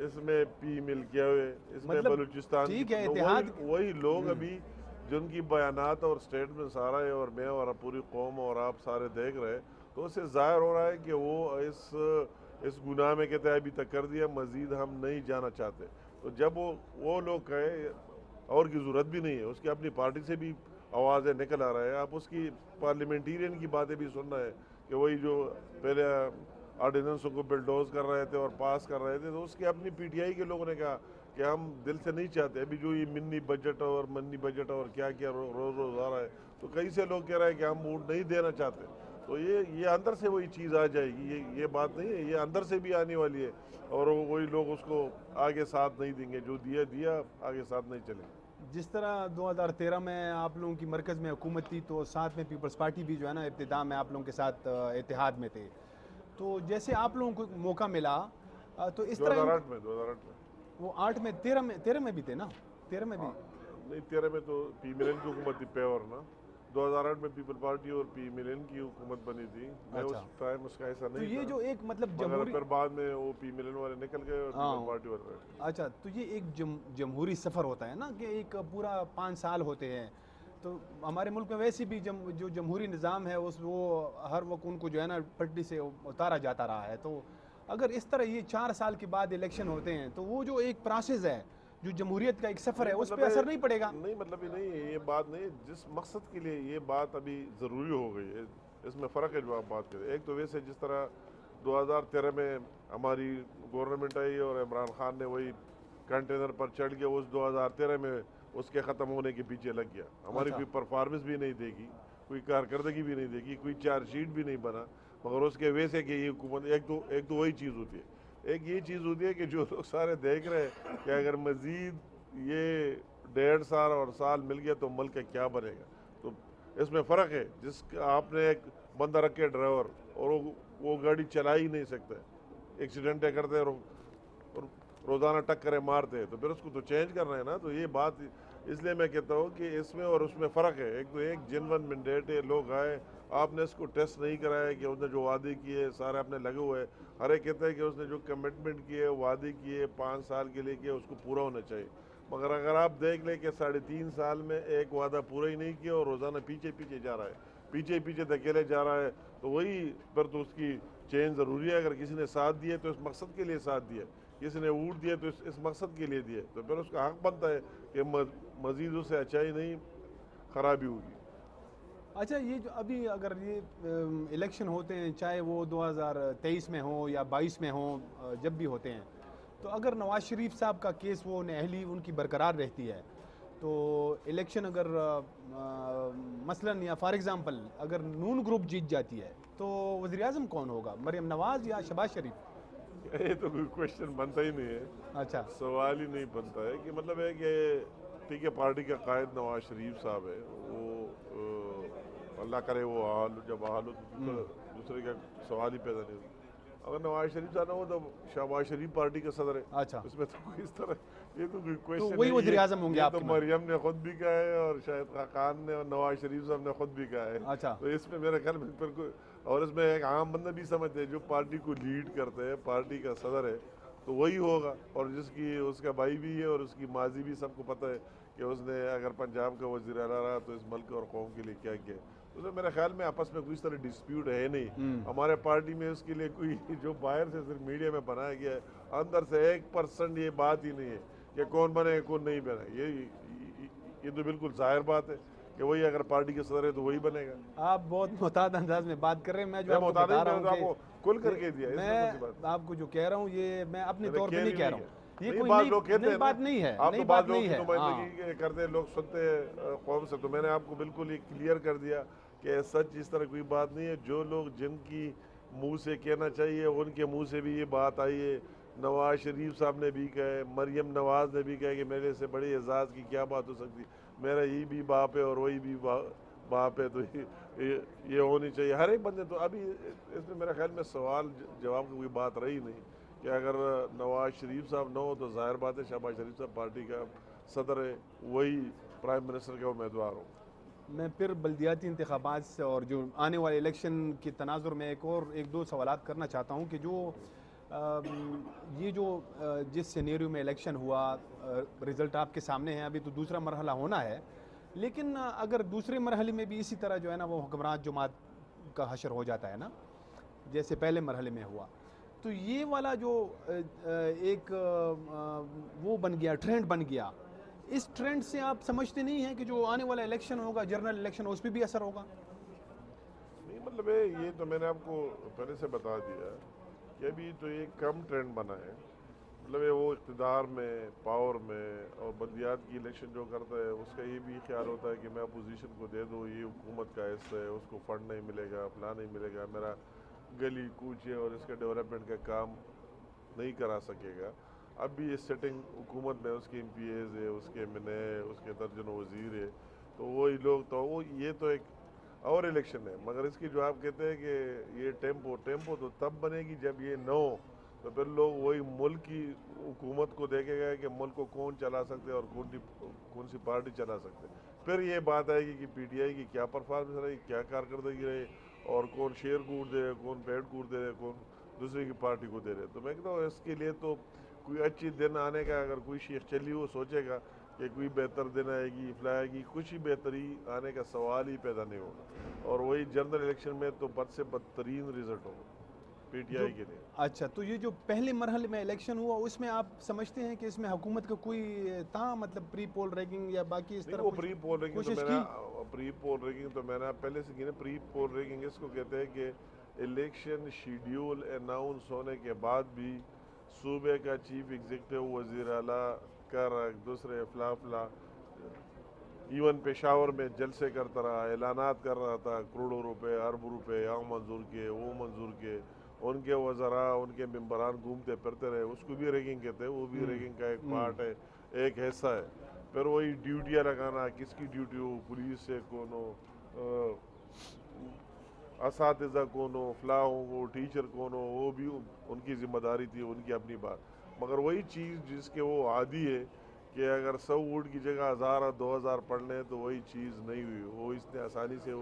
اس میں پی مل کیا ہوئے، اس میں مطلب بلوچستان ٹھیک ہے، کی، اتحاد وہی لوگ ابھی جن کی بیانات اور سٹیٹمنٹ سارا ہے، اور میں اور پوری قوم اور آپ سارے دیکھ رہے، تو اس سے ظاہر ہو رہا ہے کہ وہ اس گناہ میں کہتے ہیں ابھی تک کر دیا، مزید ہم نہیں جانا چاہتے، تو جب وہ لوگ کہے اور کی ضرورت بھی نہیں ہے، اس کی اپنی پارٹی سے بھی آوازیں نکل آ رہا ہے، آپ اس کی پارلیمنٹیرین کی باتیں بھی سن رہے ہیں کہ وہی جو پہلے آرڈیننسوں کو بلڈوز کر رہے تھے اور پاس کر رہے تھے، تو اس کی اپنی پی ٹی آئی کے لوگوں نے کہا کہ ہم دل سے نہیں چاہتے، ابھی جو یہ منی بجٹ اور کیا روز آ رہا ہے، تو کئی سے لوگ کہہ رہے ہیں کہ ہم ووٹ نہیں دینا چاہتے، تو یہ اندر سے وہی چیز آ جائے گی، یہ بات نہیں ہے، یہ اندر سے بھی آنے والی ہے، اور وہی لوگ اس کو آگے ساتھ نہیں دیں گے، جو دیا آگے ساتھ نہیں چلیں گے۔ جس طرح 2013 میں آپ لوگوں کی مرکز میں حکومت تھی، تو ساتھ میں پیپلز پارٹی بھی جو ہے نا ابتدا میں آپ لوگوں کے ساتھ اتحاد میں تھے، تو جیسے آپ لوگوں کو موقع ملا تو اس طرح 2008 میں وہ 8 میں 13 میں بھی تھے نا، 13 میں بھی؟ نہیں، 13 میں تو پی ملن کی حکومت تھی پیور نا، 2008 میں پیپل پارٹی اور پی ملن کی حکومت بنی تھی، میں اس ٹائم اس کا ایسا تو نہیں یہ تھا، جو ایک مطلب مگر جمہوری، پھر بعد میں وہ پی ملن والے نکل گئے اور پیپل پارٹی والے رہے۔ اچھا، تو یہ ایک جمہوری سفر ہوتا ہے نا کہ ایک پورا 5 سال ہوتے ہیں، تو ہمارے ملک میں ویسے بھی جو جمہوری نظام ہے وہ ہر وقت ان کو جو ہے نا پٹڑی سے اتارا جاتا رہا ہے، تو اگر اس طرح یہ 4 سال کے بعد الیکشن ہوتے ہیں تو وہ جو ایک پروسیس ہے، جو جمہوریت کا ایک سفر ہے، اس پہ اثر نہیں پڑے گا؟ نہیں، مطلب یہ نہیں ہے، یہ بات نہیں، جس مقصد کے لیے یہ بات ابھی ضروری ہو گئی ہے، اس میں فرق ہے جو آپ بات کریں، ایک تو ویسے جس طرح 2013 میں ہماری گورنمنٹ آئی اور عمران خان نے وہی کنٹینر پر چڑھ کے اس 2013 میں اس کے ختم ہونے کے پیچھے لگ گیا، ہماری کوئی پرفارمنس بھی نہیں دے گی، کوئی کارکردگی بھی نہیں دے گی، کوئی چارج شیٹ بھی نہیں بنا، مگر اس کے ویسے کہ یہ حکومت ایک تو وہی چیز ہوتی ہے، ایک یہ چیز ہوتی ہے کہ جو لوگ سارے دیکھ رہے ہیں کہ اگر مزید یہ 1.5 سال اور سال مل گیا تو ملک کا کیا بنے گا، تو اس میں فرق ہے. جس کا آپ نے ایک بندہ رکھے ڈرائیور اور وہ گاڑی چلا ہی نہیں سکتا, ایکسیڈنٹیں کرتے اور روزانہ ٹکریں مارتے, تو پھر اس کو تو چینج کرنا ہے نا. تو یہ بات اس لیے میں کہتا ہوں کہ اس میں اور اس میں فرق ہے. ایک تو ایک جنون مینڈیٹ ہے, لوگ آئے, آپ نے اس کو ٹیسٹ نہیں کرایا کہ اس نے جو وعدے کیے سارے اپنے لگے ہوئے. ہر ایک کہتا ہے کہ اس نے جو کمٹمنٹ کیے, وعدے کیے 5 سال کے لیے کیے, اس کو پورا ہونا چاہیے. مگر اگر آپ دیکھ لیں کہ 3.5 سال میں ایک وعدہ پورا ہی نہیں کیا اور روزانہ پیچھے پیچھے جا رہا ہے, پیچھے پیچھے دھکیلے جا رہا ہے, تو وہی پھر تو اس کی چینج ضروری ہے. اگر کسی نے ساتھ دیے تو اس مقصد کے لیے ساتھ دیا, کسی نے ووٹ دیا تو اس مقصد کے لیے دیا, تو پھر اس کا حق بنتا ہے کہ مزید اسے اچھائی نہیں خرابی ہوگی. اچھا, یہ جو ابھی اگر یہ الیکشن ہوتے ہیں, چاہے وہ 2023 میں ہوں یا 22 میں ہوں, جب بھی ہوتے ہیں, تو اگر نواز شریف صاحب کا کیس وہ نااہلی ان کی برقرار رہتی ہے, تو الیکشن اگر مثلاً یا فار ایگزامپل اگر نون گروپ جیت جاتی ہے, تو وزیر اعظم کون ہوگا, مریم نواز یا شہباز شریف؟ یہ تو کوئی کوشچن بنتا ہی نہیں ہے. اچھا, سوال ہی نہیں بنتا ہے کہ مطلب ہے کہ ٹھیک ہے, پارٹی کا قائد نواز شریف صاحب ہے, وہ اللہ کرے وہ حال جب حال ہو تو دوسرے کا سوال ہی پیدا نہیں ہوتا. اگر نواز شریف صاحب نہ ہو تو شہباز شریف پارٹی کا صدر ہے. اچھا, اس میں تو کوئی اس طرح یہ تو کوئی تو کوشچن وہی نہیں وزیر ہے. اعظم ہوں گے یہ آپ تو کے مریم نے خود بھی کہا ہے اور شاہد خاقان نے اور نواز شریف صاحب نے خود بھی کہا ہے. اچھا, تو اس میں میرے خیال میں پھر کوئی, اور اس میں ایک عام بندہ بھی سمجھتے ہیں جو پارٹی کو لیڈ کرتے ہیں, پارٹی کا صدر ہے, تو وہی ہوگا. اور جس کی اس کا بھائی بھی ہے اور اس کی ماضی بھی سب کو پتہ ہے کہ اس نے اگر پنجاب کا وزیر اعلیٰ رہا تو اس ملک اور قوم کے لیے کیا کیا. اس میں میرے خیال میں آپس میں کوئی اس طرح ڈسپیوٹ ہے نہیں. ہمارے پارٹی میں اس کے لیے کوئی جو باہر سے صرف میڈیا میں بنایا گیا ہے, اندر سے 1% یہ بات ہی نہیں ہے کہ کون بنے کون نہیں بنے. یہ تو بالکل ظاہر بات ہے کہ وہی اگر پارٹی کے صدر ہے تو وہی بنے گا. آپ بہت محتاط انداز میں بات کر رہے ہیں. میں جو میں آپ کو محتاط بتا رہا نہیں, ہوں میں آپ کہ کو کھل کر کے دیا, اس میں کون سی میں بات. آپ کو جو کہہ رہا ہوں یہ میں اپنے طور پہ نہیں کہہ رہا ہوں, یہ نہیں, کوئی بعض لوگ کہتے نئی ہیں بات نہیں ہے, آپ نئی تو بعض بات لوگ نہیں کی ہے. نمائندگی کرتے ہیں, لوگ سنتے ہیں قوم سے. تو میں نے آپ کو بالکل یہ کلیئر کر دیا کہ سچ اس طرح کوئی بات نہیں ہے. جو لوگ جن کی منہ سے کہنا چاہیے ان کے منہ سے بھی یہ بات آئی ہے. نواز شریف صاحب نے بھی کہا ہے, مریم نواز نے بھی کہا کہ میرے سے بڑے اعزاز کی کیا بات ہو سکتی, میرا یہ بھی باپ ہے اور وہی بھی باپ ہے, تو یہ ہونی چاہیے ہر ایک بندے. تو ابھی اس میں میرا خیال میں سوال جواب کی کوئی بات رہی نہیں کہ اگر نواز شریف صاحب نہ ہو تو ظاہر بات ہے شہباز شریف صاحب پارٹی کا صدر ہے, وہی پرائم منسٹر کا امیدوار ہو. میں پھر بلدیاتی انتخابات سے اور جو آنے والے الیکشن کے تناظر میں ایک دو سوالات کرنا چاہتا ہوں کہ جو یہ جو جس سینیریو میں الیکشن ہوا, رزلٹ آپ کے سامنے ہیں, ابھی تو دوسرا مرحلہ ہونا ہے, لیکن اگر دوسرے مرحلے میں بھی اسی طرح جو ہے نا وہ حکمران جماعت کا حشر ہو جاتا ہے نا جیسے پہلے مرحلے میں ہوا, تو یہ والا جو ایک وہ بن گیا, ٹرینڈ بن گیا, اس ٹرینڈ سے آپ سمجھتے نہیں ہیں کہ جو آنے والا الیکشن ہوگا, جنرل الیکشن, اس پہ بھی اثر ہوگا؟ نہیں, مطلب یہ تو میں نے آپ کو پہلے سے بتا دیا کہ ابھی تو یہ کم ٹرینڈ بنا ہے. مطلب وہ اقتدار میں, پاور میں, اور بلدیات کی الیکشن جو کرتا ہے اس کا یہ بھی خیال ہوتا ہے کہ میں اپوزیشن کو دے دوں, یہ حکومت کا حصہ ہے, اس کو فنڈ نہیں ملے گا, فلاں نہیں ملے گا, میرا گلی کوچے اور اس کے ڈیولپمنٹ کا کام نہیں کرا سکے گا. اب بھی یہ سیٹنگ حکومت میں اس کے ایم پی ایز ہے, اس کے ایم این اے, اس کے درجنوں وزیر ہے, تو وہی لوگ, تو وہ یہ تو ایک اور الیکشن ہے. مگر اس کی جو آپ کہتے ہیں کہ یہ ٹیمپو تو تب بنے گی جب یہ نہ ہو, تو پھر لوگ وہی ملک کی حکومت کو دیکھے گا کہ ملک کو کون چلا سکتے اور کون سی پارٹی چلا سکتے. پھر یہ بات آئے گی کہ پی ٹی آئی کی کیا پرفارمنس رہی, کیا کارکردگی رہی, اور کون شیر کوٹ دے رہے, کون پیڑ کوٹ دے رہے, کون دوسرے کی پارٹی کو دے رہے. تو میں کہتا ہوں اس کے لیے تو کوئی اچھی دن آنے کا, اگر کوئی شیخ چلی وہ سوچے گا کہ کوئی بہتر دن آئے گی, فلائے گی, کچھ ہی بہتری آنے کا سوال ہی پیدا نہیں ہوگا. اور وہی جنرل الیکشن میں تو بد سے بدترین رزلٹ ہوگا پی ٹی آئی کے لیے. اچھا, تو یہ جو پہلے مرحلے میں الیکشن ہوا اس میں آپ سمجھتے ہیں کہ اس میں حکومت کا کوئی تھا, مطلب پری پول ریگنگ یا باقی اس نہیں, طرح وہ پری پول ریگنگ تو کوشش میں کی؟ نے پہلے سے کی نا. پری پول ریگنگ اس کو کہتے ہیں کہ الیکشن شیڈیول اناؤنس ہونے کے بعد بھی صوبے کا چیف ایگزیکٹو, وزیر اعلیٰ کا دوسرے فلاں ایون پشاور میں جلسے کرتا رہا, اعلانات کر رہا تھا, کروڑوں روپے, ارب روپے, یہاں منظور کیے, وہ منظور کیے, ان کے وزراء, ان کے ممبران گھومتے پھرتے رہے. اس کو بھی ریگنگ کہتے ہیں, وہ بھی ریگنگ کا ایک پارٹ ہے, ایک حصہ ہے. پھر وہی ڈیوٹیاں لگانا، کس کی ڈیوٹی ہو، پولیس سے کون ہو، اساتذہ کون ہو، فلاں ہو، ٹیچر کون ہو، وہ بھی ان کی ذمہ داری تھی، ان کی اپنی بات. مگر وہی چیز جس کے وہ عادی ہے کہ اگر 100 اونٹ کی جگہ 1000 اور 2000 پڑھ لیں تو وہی چیز نہیں ہوئی. وہ اس نے آسانی سے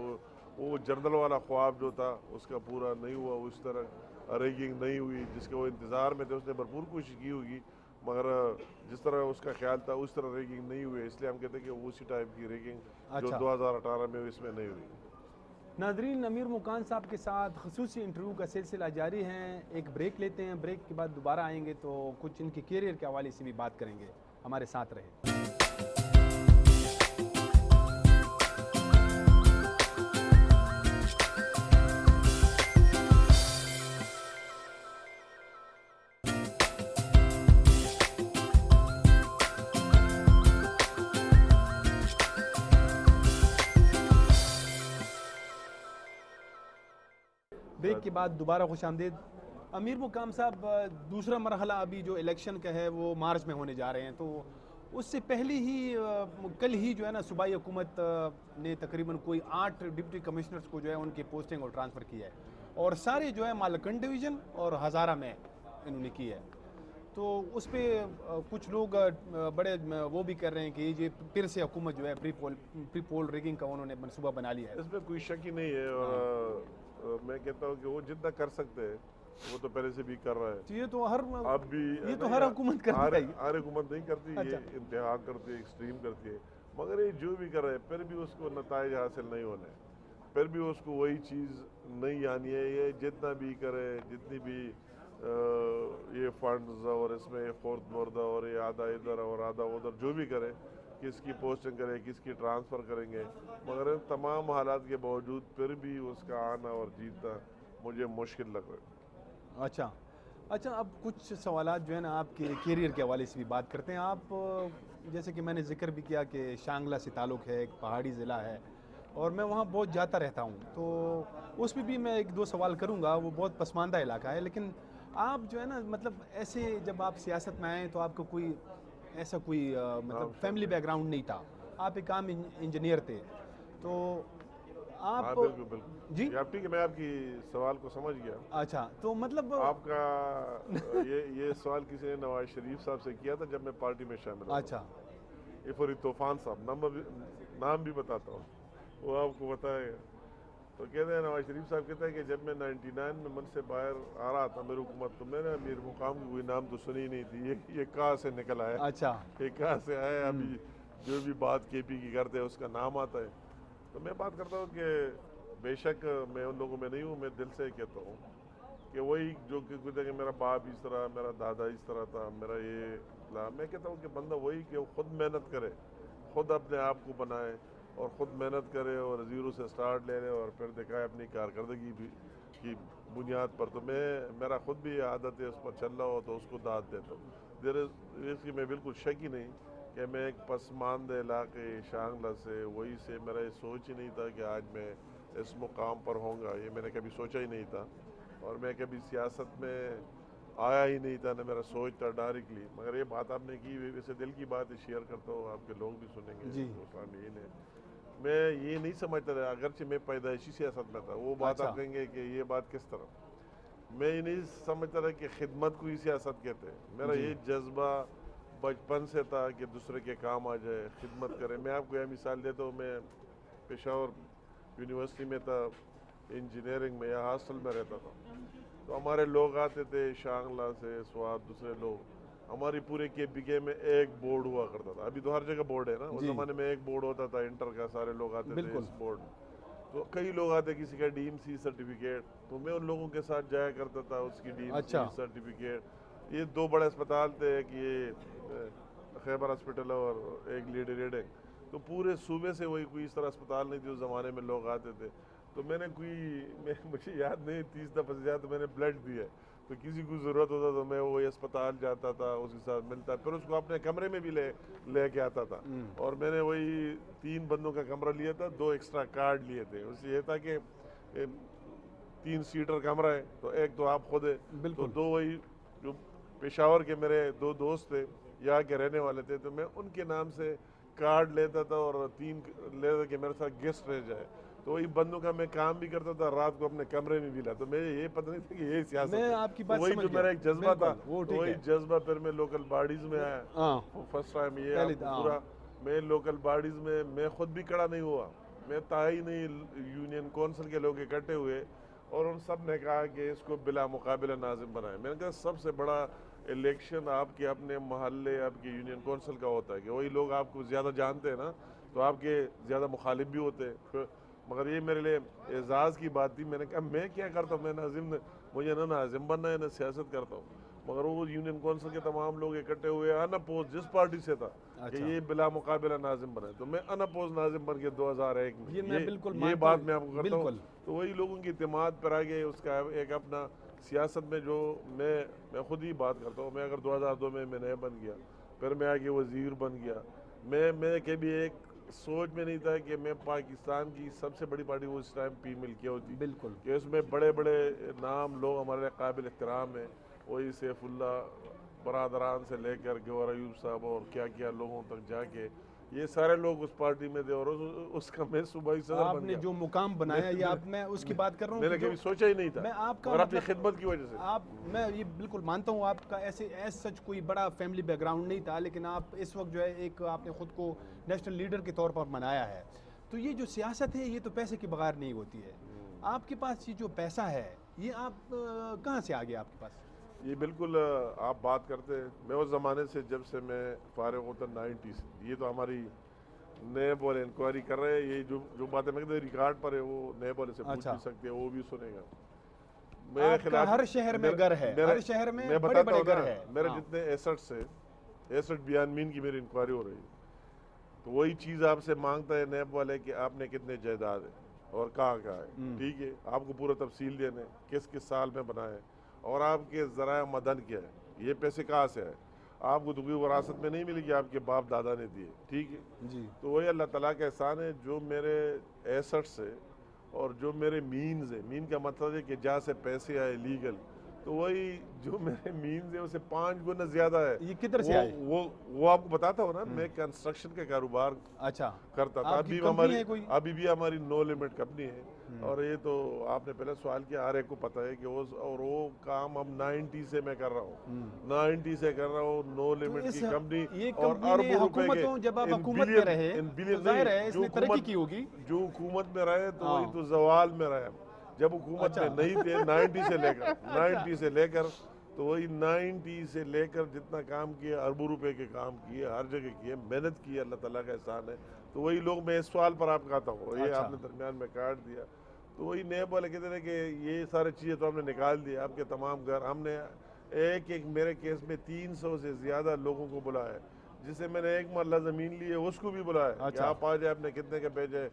وہ جنرل والا خواب جو تھا اس کا پورا نہیں ہوا. اس طرح ریگنگ نہیں ہوئی جس کے وہ انتظار میں تھے. اس نے بھرپور کوشش کی ہوگی مگر جس طرح اس کا خیال تھا اس طرح ریگنگ نہیں ہوئی. اس لیے ہم کہتے ہیں کہ وہ اسی ٹائپ کی ریگنگ جو 2018 میں اس میں نہیں ہوئی. ناظرین، امیر مکان صاحب کے ساتھ خصوصی انٹرویو کا سلسلہ جاری ہے. ایک بریک لیتے ہیں، بریک کے بعد دوبارہ آئیں گے تو کچھ ان کے کیریئر کے حوالے سے بھی بات کریں گے. ہمارے ساتھ رہیں. بریک کے بعد دوبارہ خوش آمدید. امیر مقام صاحب، دوسرا مرحلہ ابھی جو الیکشن کا ہے وہ مارچ میں ہونے جا رہے ہیں، تو اس سے پہلے ہی کل ہی جو ہے نا صوبائی حکومت نے تقریباً کوئی 8 ڈپٹی کمشنرز کو جو ہے ان کی پوسٹنگ اور ٹرانسفر کی ہے، اور سارے جو ہے مالکن ڈویژن اور ہزارہ میں انہوں نے کی ہے. تو اس پہ کچھ لوگ بڑے وہ بھی کر رہے ہیں کہ یہ پھر سے حکومت جو ہے پری پول ریگنگ کا انہوں نے منصوبہ بنا لیا ہے. اس میں کوئی شک ہی نہیں ہے، اور میں کہتا ہوں کہ وہ جتنا کر سکتے ہیں وہ تو پہلے سے بھی کر رہا ہے. یہ تو ہر اب بھی یہ تو ہر حکومت کرتی ہے. ہر حکومت نہیں کرتی، یہ انتہا کرتی ہے، ایکسٹریم کرتی ہے. مگر یہ جو بھی کر رہے ہیں پھر بھی اس کو نتائج حاصل نہیں ہونے، پھر بھی اس کو وہی چیز نہیں آنی ہے. یہ جتنا بھی کرے، جتنی بھی یہ فنڈز اور اس میں فورتھ مردہ اور یہ آدھا ادھر اور آدھا ادھر جو بھی کرے، کس کی پوسٹنگ کرے، کس کی ٹرانسفر کریں گے، مگر ان تمام حالات کے باوجود پھر بھی اس کا آنا اور جیتنا مجھے مشکل لگ رہا ہے. اچھا، اب کچھ سوالات جو ہے نا آپ کے کیریئر کے حوالے سے بھی بات کرتے ہیں. آپ جیسے کہ میں نے ذکر بھی کیا کہ شانگلہ سے تعلق ہے، ایک پہاڑی ضلع ہے اور میں وہاں بہت جاتا رہتا ہوں، تو اس میں بھی میں 1-2 سوال کروں گا. وہ بہت پسماندہ علاقہ ہے، لیکن آپ جو ہے نا مطلب ایسے جب آپ سیاست میں آئے تو آپ کو کوئی ایسا کوئی مطلب فیملی بیک گراؤنڈ نہیں تھا. آپ ایک عام انجینئر تھے، تو آپ بالکل جی آپ ٹھیک ہے، میں آپ کی سوال کو سمجھ گیا. اچھا، تو مطلب آپ کا یہ سوال کسی نے نواز شریف صاحب سے کیا تھا جب میں پارٹی میں شامل ہوا. اچھا، فرید طوفان صاحب، نام بھی بتاتا ہوں، وہ آپ کو بتائے گا. تو کہتے ہیں نواز شریف صاحب کہتے ہیں کہ جب میں 99 میں من سے باہر آ رہا تھا میری حکومت، تو میں نے امیر مقام کی کوئی نام تو سنی نہیں تھی. یہ کہاں سے نکل آیا؟ اچھا، یہ کہاں سے آیا؟ ابھی جو بھی بات کے پی کی کرتے ہیں اس کا نام آتا ہے. تو میں بات کرتا ہوں کہ بے شک میں ان لوگوں میں نہیں ہوں. میں دل سے کہتا ہوں کہ وہی جو کہتے ہیں کہ میرا باپ اس طرح، میرا دادا اس طرح تھا، میرا یہ میں کہتا ہوں کہ بندہ وہی کہ وہ خود محنت کرے، خود اپنے آپ کو بنائے اور خود محنت کرے اور زیرو سے سٹارٹ لے لے اور پھر دکھائے اپنی کارکردگی کی بنیاد پر. تو میرا خود بھی عادت ہے اس پر چل رہا ہو تو اس کو داد دیتا ہوں. اس کی میں بالکل شک ہی نہیں کہ میں ایک پسماندہ علاقے شانگلہ سے، وہی سے میرا یہ سوچ ہی نہیں تھا کہ آج میں اس مقام پر ہوں گا. یہ میں نے کبھی سوچا ہی نہیں تھا، اور میں کبھی سیاست میں آیا ہی نہیں تھا، نہ میرا سوچ تھا ڈائریکٹلی. مگر یہ بات آپ نے کی، ویسے دل کی بات شیئر کرتا ہوں، آپ کے لوگ بھی سنیں گے. میں یہ نہیں سمجھتا تھا، اگرچہ میں پیدائشی سیاست میں تھا. وہ بات آپ کہیں گے کہ یہ بات کس طرح؟ میں یہ نہیں سمجھتا تھا کہ خدمت کو ہی سیاست کہتے ہیں. میرا یہ جذبہ بچپن سے تھا کہ دوسرے کے کام آ جائے، خدمت کرے. میں آپ کو یہ مثال دیتا ہوں، میں پشاور یونیورسٹی میں تھا، انجینئرنگ میں، یا ہاسٹل میں رہتا تھا. تو ہمارے لوگ آتے تھے شانگلہ سے، سوات، دوسرے لوگ. ہماری پورے کے پی کے میں ایک بورڈ ہوا کرتا تھا. ابھی تو ہر جگہ بورڈ ہے نا، اس زمانے میں ایک بورڈ ہوتا تھا انٹر کا، سارے لوگ آتے تھے اس بورڈ. تو کئی لوگ آتے، کسی کا ڈی ایم سی سرٹیفکیٹ، تو میں ان لوگوں کے ساتھ جایا کرتا تھا. اس کی ڈی ایم سی سرٹیفکیٹ. یہ 2 بڑے اسپتال تھے، ایک یہ خیبر ہاسپٹل اور ایک لیڈی ریڈنگ. تو پورے صوبے سے وہی کوئی اس طرح اسپتال نہیں تھی اس زمانے میں لوگ آتے تھے. تو میں نے مجھے یاد نہیں 30 دفعہ سے زیادہ میں نے بلڈ دیا. تو کسی کو ضرورت ہوتا تو میں وہی اسپتال جاتا تھا، اس کے ساتھ ملتا، پھر اس کو اپنے کمرے میں بھی لے کے آتا تھا. اور میں نے وہی 3 بندوں کا کمرہ لیا تھا، 2 ایکسٹرا کارڈ لیے تھے. اس سے یہ تھا کہ 3 سیٹر کمرہ ہے، تو ایک تو آپ خود ہے، تو 2 وہی جو پشاور کے میرے 2 دوست تھے، یہاں کے رہنے والے تھے، تو میں ان کے نام سے کارڈ لیتا تھا اور 3 لیتا کہ میرے ساتھ گیسٹ رہ جائے، تو وہی بندوں کا میں کام بھی کرتا تھا، رات کو اپنے کمرے میں بھی لا. تو مجھے یہ پتہ نہیں تھا کہ یہ سیاست میں ہے. آپ کی تو بات وہی سمجھ جو گیا. میرا ایک جذبہ تھا، بالکل، وہی جذبہ پھر میں لوکل باڈیز میں آیا. فرسٹ ٹائم یہ آپ کو پورا میں لوکل باڈیز میں خود بھی کھڑا نہیں ہوا، میں تھا ہی نہیں. یونین کونسل کے لوگ اکٹھے ہوئے اور ان سب نے کہا کہ اس کو بلا مقابلہ ناظم بنائے. میں نے کہا سب سے بڑا الیکشن آپ کے اپنے محلے آپ کے یونین کونسل کا ہوتا ہے کہ وہی لوگ آپ کو زیادہ جانتے ہیں نا، تو آپ کے زیادہ مخالف بھی ہوتے ہیں. مگر یہ میرے لیے اعزاز کی بات تھی. میں نے کہا میں کیا کرتا ہوں، میں ناظم مجھے نہ ناظم بننا ہے نہ سیاست کرتا ہوں. مگر وہ یونین کونسل کے تمام لوگ اکٹھے ہوئے ان اپوز جس پارٹی سے تھا کہ یہ بلا مقابلہ ناظم بنائے، تو میں ان اپوز ناظم بن کے 2001 میں یہ بات میں آپ کو کرتا ہوں. تو وہی لوگوں کی اعتماد پر آ گئے. اس کا ایک اپنا سیاست میں جو میں خود ہی بات کرتا ہوں. میں اگر 2002 میں نئے بن گیا، پھر میں آگے وزیر بن گیا. میں کبھی ایک سوچ میں نہیں تھا کہ میں پاکستان کی سب سے بڑی پارٹی وہ اس ٹائم پی ملکیہ ہوتی، بالکل کہ اس میں بڑے بڑے نام لوگ ہمارے قابل احترام ہیں. وہی سیف اللہ برادران سے لے کر گوہر ایوب صاحب اور کیا لوگوں تک جا کے یہ سارے لوگ اس پارٹی میں تھے. اور اس کا میں صوبائی صدر بن گیا. آپ نے جو مقام بنایا یہ آپ میں اس کی بات کر رہا ہوں. میں نے کبھی سوچا ہی نہیں تھا، میں آپ کا مگر اپنی خدمت کی وجہ سے. میں یہ بالکل مانتا ہوں آپ کا ایسے سچ کوئی بڑا فیملی بیک گراؤنڈ نہیں تھا، لیکن آپ اس وقت جو ہے ایک آپ نے خود کو نیشنل لیڈر کے طور پر بنایا ہے. تو یہ جو سیاست ہے یہ تو پیسے کے بغیر نہیں ہوتی ہے. آپ کے پاس یہ جو پیسہ ہے یہ آپ کہاں سے آ گیا آپ کے پاس؟ یہ بالکل آپ بات کرتے ہیں، میں اس زمانے سے جب سے میں فارغ ہوتا 90 سے، یہ تو ہماری نیب والے انکوائری کر رہے ہیں. یہ جو باتیں میں کہتے ہیں ریکارڈ پر ہے، وہ نیب والے سے پوچھ بھی سکتے ہیں، وہ بھی سنے گا. میرے خلاف ہر شہر میں گھر ہے، ہر شہر میں بڑے بڑے گھر ہے. میرے جتنے ایسٹس سے 61 بیانمین کی میری انکوائری ہو رہی ہے. تو وہی چیز آپ سے مانگتا ہے نیب والے کہ آپ نے کتنے جائیداد ہے اور کہاں ہے. ٹھیک ہے، آپ کو پورا تفصیل دینے کس سال میں بنا ہے اور آپ کے ذرائع مدن کیا ہے، یہ پیسے کہاں سے آئے. آپ کو تو کوئی وراثت میں نہیں ملی کہ آپ کے باپ دادا نے دیے. ٹھیک ہے جی. تو وہی اللہ تعالیٰ کا احسان ہے. جو میرے ایسٹس ہے اور جو میرے مینز ہے، مین کا مطلب ہے کہ جہاں سے پیسے آئے لیگل، تو وہی جو میرے مینز ہے اسے 5 گنا زیادہ ہے. یہ کدھر سے آئے؟ وہ آپ کو بتاتا ہوں نا، میں کنسٹرکشن کا کاروبار کرتا تھا. ابھی بھی ہماری نو لمٹ کمپنی ہے. اور یہ تو آپ نے پہلے سوال کیا، ہر ایک کو پتہ ہے کہ وہ کام اب 90 سے میں کر رہا ہوں، 90 سے کر رہا ہوں. نو لمٹ کی کمپنی اور اربوں روپے کے جب آپ حکومت میں رہے تو ظاہر ہے اس نے ترقی کی ہوگی. جو حکومت میں رہے تو وہی تو زوال میں رہے. جب حکومت میں نہیں تھے 90 سے لے کر تو وہی 90 سے لے کر جتنا کام کیا، اربوں روپے کے کام کیے، ہر جگہ کیے، محنت کی. اللہ تعالیٰ کا احسان ہے. تو وہی لوگ، میں اس سوال پر آپ کہتا ہوں، یہ آپ نے درمیان میں کاٹ دیا. تو وہی نیب والے کہتے ہیں کہ یہ سارے چیزیں تو ہم نے نکال دی، آپ کے تمام گھر. ہم نے ایک میرے کیس میں 300 سے زیادہ لوگوں کو بلایا، جسے میں نے 1 مرلہ زمین لی ہے اس کو بھی بلایا کہ آپ آ جائے، آپ نے کتنے کے بھیجے.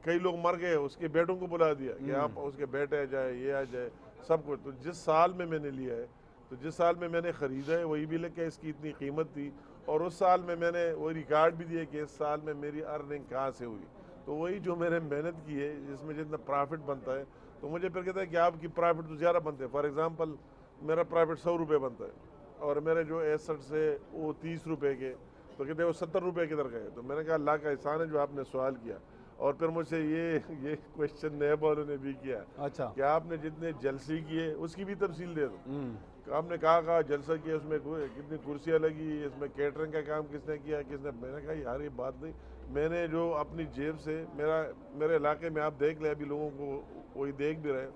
کئی لوگ مر گئے، اس کے بیٹوں کو بلا دیا کہ آپ اس کے بیٹے آ جائے، یہ آ جائے، سب کچھ. تو جس سال میں نے لیا ہے، تو جس سال میں نے خریدا ہے وہی بھی لکھا ہے اس کی اتنی قیمت تھی. اور اس سال میں نے وہ ریکارڈ بھی دیا کہ اس سال میں میری ارننگ کہاں سے ہوئی. تو وہی جو میں نے محنت کی ہے، جس میں جتنا پرافٹ بنتا ہے، تو مجھے پھر کہتا ہے کہ آپ کی پرافٹ تو زیادہ بنتے ہیں. فار ایگزامپل میرا پرافٹ 100 روپے بنتا ہے اور میرے جو ایسٹ سے وہ 30 روپے کے، تو کہتے ہیں وہ 70 روپے کدھر گئے. تو میں نے کہا اللہ کا احسان ہے جو آپ نے سوال کیا. اور پھر مجھ سے یہ کویشچن نیب والوں نے بھی کیا کہ آپ نے جتنے جلسے کیے اس کی بھی تفصیل دے دو. ہم نے کہا جلسہ کیا، اس میں کتنی کرسیاں لگی، اس میں کیٹرنگ کا کام کس نے کیا، میں نے کہا یار یہ بات نہیں. میں نے جو اپنی جیب سے، میرے علاقے میں آپ دیکھ لیں، ابھی لوگوں کو وہی دیکھ بھی رہے،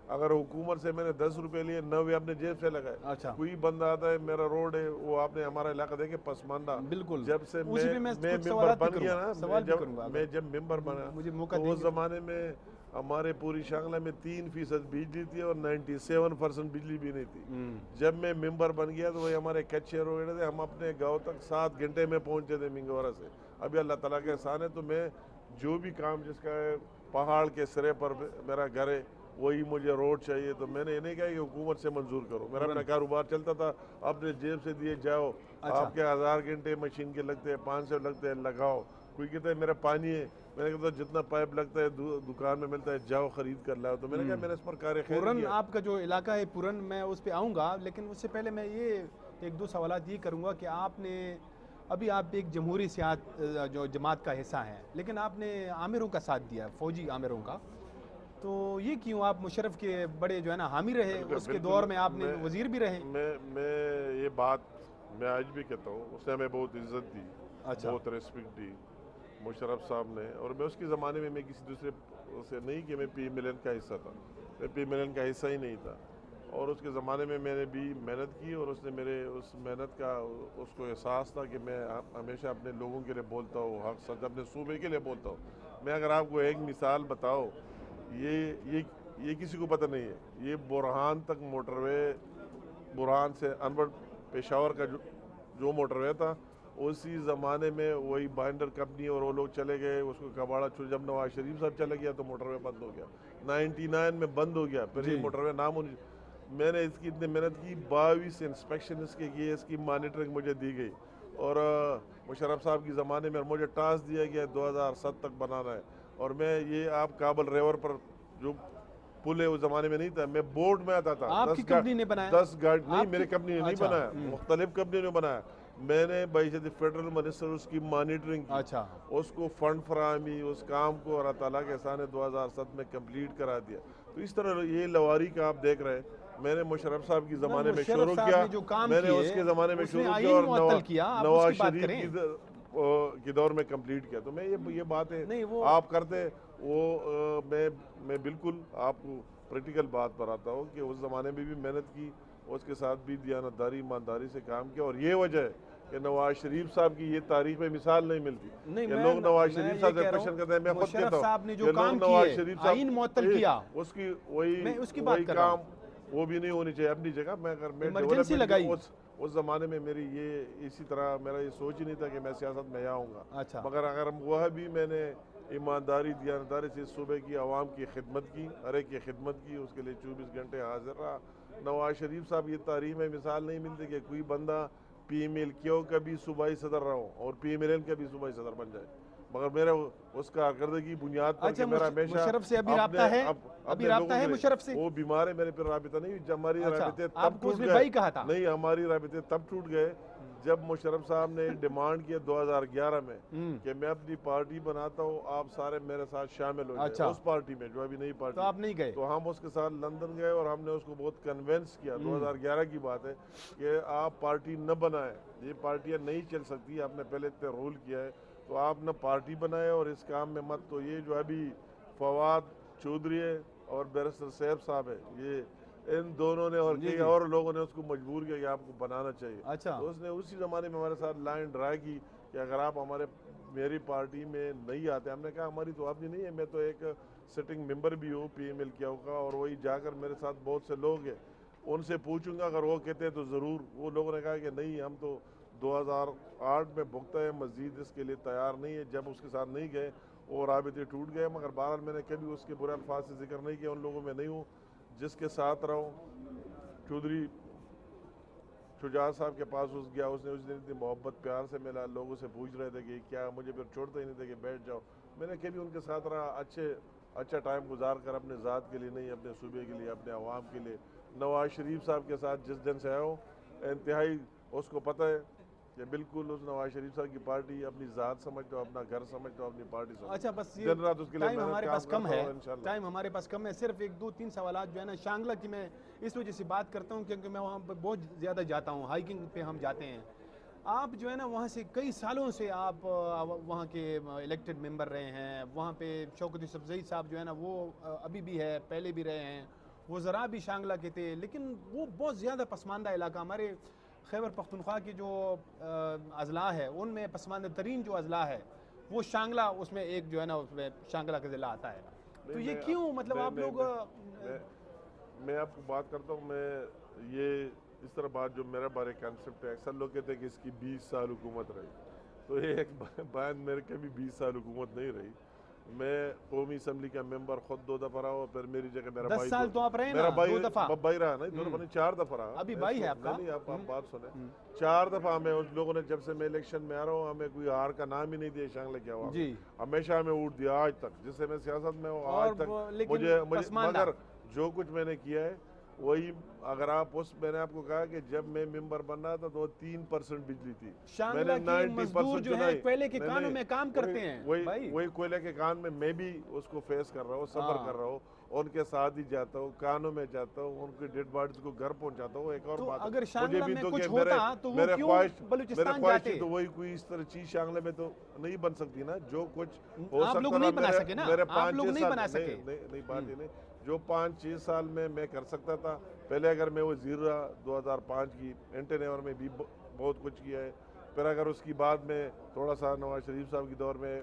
اگر حکومت سے میں نے 10 روپے لیے، 90 اپنے جیب سے لگائے. کوئی بندہ آتا ہے، میرا روڈ ہے، وہ آپ نے ہمارا علاقہ دیکھے پسماندہ، جب سے میں ممبر بن گیا نا، میں جب ممبر بنا تو اس زمانے میں ہمارے پوری شانگلہ میں 3% بجلی تھی اور 97% بجلی بھی نہیں تھی. جب میں ممبر بن گیا تو وہی ہمارے کچے روڈ تھے، ہم اپنے گاؤں تک 7 گھنٹے میں پہنچتے تھے منگورا سے. ابھی اللہ تعالیٰ کا احسان ہے. تو میں جو بھی کام جس کا ہے، پہاڑ کے سرے پر میرا گھر ہے، وہی مجھے روڈ چاہیے، تو میں نے یہ نہیں کہا کہ حکومت سے منظور کرو. میرا اپنا کاروبار چلتا تھا، اپنے جیب سے دیے جاؤ. آپ کے 1000 گھنٹے مشین کے لگتے ہیں، 500 لگتے ہیں، لگاؤ. کوئی کہتا ہے میرا پانی ہے، میں نے کہتا جتنا پائپ لگتا ہے دکان میں ملتا ہے، جاؤ خرید کر لاؤ. تو میں نے کہا میں نے اس پر کار خیر پورن، کیا. آپ کا جو علاقہ ہے پورن، میں اس پہ آؤں گا، لیکن اس سے پہلے میں یہ 1-2 سوالات یہ کروں گا کہ آپ نے ابھی آپ ایک جمہوری سیاست جو جماعت کا حصہ ہیں، لیکن آپ نے عامروں کا ساتھ دیا، فوجی عامروں کا، تو یہ کیوں؟ آپ مشرف کے بڑے جو ہے نا حامی رہے، اس کے دور میں آپ نے وزیر بھی رہے۔ میں یہ بات میں آج بھی کہتا ہوں، اس نے ہمیں بہت عزت دی، بہت ریسپیکٹ دی مشرف صاحب نے، اور میں اس کے زمانے میں کسی دوسرے سے نہیں کہ میں پی ملن کا حصہ تھا، میں پی ملن کا حصہ ہی نہیں تھا، اور اس کے زمانے میں نے بھی محنت کی، اور اس نے میرے اس محنت کا اس کو احساس تھا کہ میں ہمیشہ اپنے لوگوں کے لیے بولتا ہوں، حق سچ اپنے صوبے کے لیے بولتا ہوں۔ میں اگر آپ کو ایک مثال بتاؤ، یہ کسی کو پتہ نہیں ہے، یہ برہان تک موٹر وے، برہان سے انور پشاور کا جو موٹر وے تھا، اسی زمانے میں وہی بائنڈر کمپنی اور وہ لوگ چلے گئے، اس کو کباڑا چھوڑ، جب نواز شریف صاحب چلے گیا تو موٹر وے بند ہو گیا، 99 میں بند ہو گیا، پھر یہ موٹر وے میں نے اس کی اتنی محنت کی، 22 انسپیکشن اس کے کیے، اس کی مانیٹرنگ مجھے دی گئی، اور مشرف صاحب کی زمانے میں مجھے ٹاسک دیا گیا 2007 تک بنانا ہے، اور میں یہ آپ کابل ریور پر جو پل ہے اس زمانے میں نہیں تھا، میں بورڈ میں آتا تھا، آپ کی کمپنی نے بنایا؟ 10 گاڑی نہیں، میرے کمپنی نے نہیں بنایا، مختلف کمپنی نے بنایا، میں نے باعزت فیڈرل منسٹر اس کی مانیٹرنگ کی، اس کو فنڈ فراہمی، اس کام کو اللہ تعالیٰ کے احسان نے 2007 میں کمپلیٹ کرا دیا۔ تو اس طرح یہ لواری کا آپ دیکھ رہے ہیں، میں نے مشرف صاحب کی زمانے میں شروع کیا، میں نے اس کے زمانے میں شروع کیا، اور نواز شریف کی دور میں کمپلیٹ کیا۔ تو میں یہ باتیں آپ کرتے، وہ میں بالکل آپ کو پریکٹیکل بات پر آتا ہوں کہ اس زمانے میں بھی محنت کی، اس کے ساتھ بھی دیانتداری ایمانداری سے کام کیا، اور یہ وجہ ہے کہ نواز شریف صاحب کی یہ تاریخ میں مثال نہیں ملتی کہ لوگ نواز شریف صاحب سے کوشچن کرتے ہیں، میں خود کہتا ہوں کہ لوگ نواز شریف صاحب اس کی وہی کام وہ بھی نہیں ہونی چاہیے اپنی جگہ۔ میں اگر میں اس زمانے میں میری یہ اسی طرح میرا یہ سوچ ہی نہیں تھا کہ میں سیاست میں آؤں گا، مگر اگر وہ بھی میں نے ایمانداری دیانتداری سے صوبے کی عوام کی خدمت کی، ہر ایک کی خدمت کی، اس کے لیے 24 گھنٹے حاضر رہا۔ نواز شریف صاحب یہ تاریخ میں مثال نہیں ملتی کہ کوئی بندہ پی ایم ایل کیو کا بھی صوبائی صدر رہا ہو اور پی ایم ایل این کا بھی صوبائی صدر بن جائے، مگر میرا اس کارکردگی بنیاد پر کہ میرا ہمیشہ مشرف سے ابھی رابطہ ہے؟ ابھی رابطہ ہے مشرف سے؟ وہ بیمار ہے، میرے پھر رابطہ نہیں، جب ہماری رابطے تب ٹوٹ گئے، نہیں ہماری رابطے تب ٹوٹ گئے جب مشرف صاحب نے ڈیمانڈ کیا 2011 میں کہ میں اپنی پارٹی بناتا ہوں، آپ سارے میرے ساتھ شامل ہو جائیں اس پارٹی میں جو ابھی نئی پارٹی، تو آپ نہیں گئے؟ تو ہم اس کے ساتھ لندن گئے اور ہم نے اس کو بہت کنونس کیا، 2011 کی بات ہے، کہ آپ پارٹی نہ بنائیں، یہ پارٹیاں نہیں چل سکتی، آپ نے پہلے اتنے رول کیا ہے تو آپ نہ پارٹی بنائے اور اس کام میں مت۔ تو یہ جو ابھی فواد چودھری ہے اور بیرسٹر سیف صاحب ہے، یہ ان دونوں نے اور کئی اور لوگوں نے اس کو مجبور کیا کہ آپ کو بنانا چاہیے، تو اس نے اسی زمانے میں ہمارے ساتھ لائن ڈرا کی کہ اگر آپ میری پارٹی میں نہیں آتے، ہم نے کہا ہماری تو اپنی نہیں ہے، میں تو ایک سٹنگ ممبر بھی ہوں پی ایم ایل کیو کا، اور وہی جا کر میرے ساتھ بہت سے لوگ ہیں، ان سے پوچھوں گا، اگر وہ کہتے ہیں تو ضرور۔ وہ لوگوں نے کہا کہ نہیں، ہم تو 2008 میں بھگتا ہے، مزید اس کے لیے تیار نہیں ہے، جب اس کے ساتھ نہیں گئے وہ رابطے ٹوٹ گئے، مگر بہرحال میں نے کبھی اس کے برے الفاظ سے ذکر نہیں کیا، ان لوگوں میں نہیں ہوں جس کے ساتھ رہوں۔ چودھری شجاع صاحب کے پاس گیا، اس نے اس دن اتنی محبت پیار سے ملا، لوگوں سے پوچھ رہے تھے کہ کیا، مجھے پھر چھوڑتے ہی نہیں تھے کہ بیٹھ جاؤ، میں نے کبھی ان کے ساتھ رہا، اچھا ٹائم گزار کر، اپنے ذات کے لیے نہیں، اپنے صوبے کے لیے، اپنے عوام کے لیے۔ نواز شریف صاحب کے ساتھ جس دن سے آیا ہوں، انتہائی اس کو پتہ ہے کہ بالکل اس نواز شریف صاحب کی پارٹی اپنی ذات سمجھتا ہوں، اپنا گھر سمجھتا ہوں، اپنی پارٹی سمجھتا ہوں۔ اچھا، بس دن رات اس کے لیے ہمارے پاس کم ہے، ٹائم ہمارے پاس کم ہے، صرف 1-2-3 سوالات جو ہے نا شانگلہ کی میں اس وجہ سے بات کرتا ہوں کیونکہ میں وہاں پہ بہت زیادہ جاتا ہوں، ہائیکنگ پہ ہم جاتے ہیں۔ آپ جو ہے نا وہاں سے کئی سالوں سے آپ وہاں کے الیکٹڈ ممبر رہے ہیں، وہاں پہ شوکت یوسفزئی صاحب جو ہے نا وہ ابھی بھی ہے، پہلے بھی رہے ہیں، وزراء بھی شانگلہ کے تھے، لیکن وہ بہت زیادہ پسماندہ علاقہ، ہمارے خیبر پختونخوا کی جو اضلاع ہے ان میں پسماندہ ترین جو اضلاع ہے وہ شانگلہ، اس میں ایک جو ہے نا اس میں شانگلہ کا ضلع آتا ہے، تو یہ کیوں مطلب آپ لوگ؟ میں آپ کو بات کرتا ہوں، میں یہ اس طرح بات جو میرا بارے کانسیپٹ ہے، اکثر لوگ کہتے ہیں کہ اس کی 20 سال حکومت رہی، تو یہ ایک بیان میرے کبھی 20 سال حکومت نہیں رہی۔ میں قومی اسمبلی کا ممبر خود 2 دفعہ رہا اور پھر میری جگہ میرا 10 سال تو آپ رہے نا، 2 دفعہ بھائی رہا، نہیں 2 دفعہ نہیں 4 دفعہ رہا، ابھی بھائی ہے آپ کا، نہیں آپ بات سنیں، 4 دفعہ ہمیں ان لوگوں نے، جب سے میں الیکشن میں آ رہا ہوں، ہمیں کوئی ہار کا نام ہی نہیں دیا شانگلہ کیا ہوا، ہمیشہ ہمیں ووٹ دیا آج تک، جس سے میں سیاست میں ہوں آج تک، مجھے مگر جو کچھ میں نے کیا ہے وہی اگر آپ میں نے آپ کو کہا کہ جب میں ممبر بن رہا تھا تو 3% بجلی تھی. شانگلہ کے مزدور جو ہیں کوئلے کے کانوں میں کام کرتے ہیں وہی کوئلے کے کان میں بھی اس کو فیس کر رہا ہوں, سفر کر رہا ہوں, ان کے ساتھ ہی جاتا ہوں, کانوں میں جاتا ہوں, ان کی ڈیڈ باڈیز کو گھر پہنچاتا ہوں. ایک اور بات اگر شانگلہ میں کچھ ہوتا تو وہ کیوں بلوچستان جاتے؟ تو وہی کوئی اس طرح چیز شانگلہ میں تو نہیں بن سکتی نا. جو کچھ ہو آپ لوگ سکتا نہیں بنا سکے نا, میرے آپ لوگ نہیں بنا سکے. نہیں بات ہی نہیں, جو 5-6 سال میں کر سکتا تھا. پہلے اگر میں وزیر رہا 2005 کی انٹرنیور میں بھی بہت کچھ کیا ہے. پھر اگر اس کی بعد میں تھوڑا سا نواز شریف صاحب کی دور میں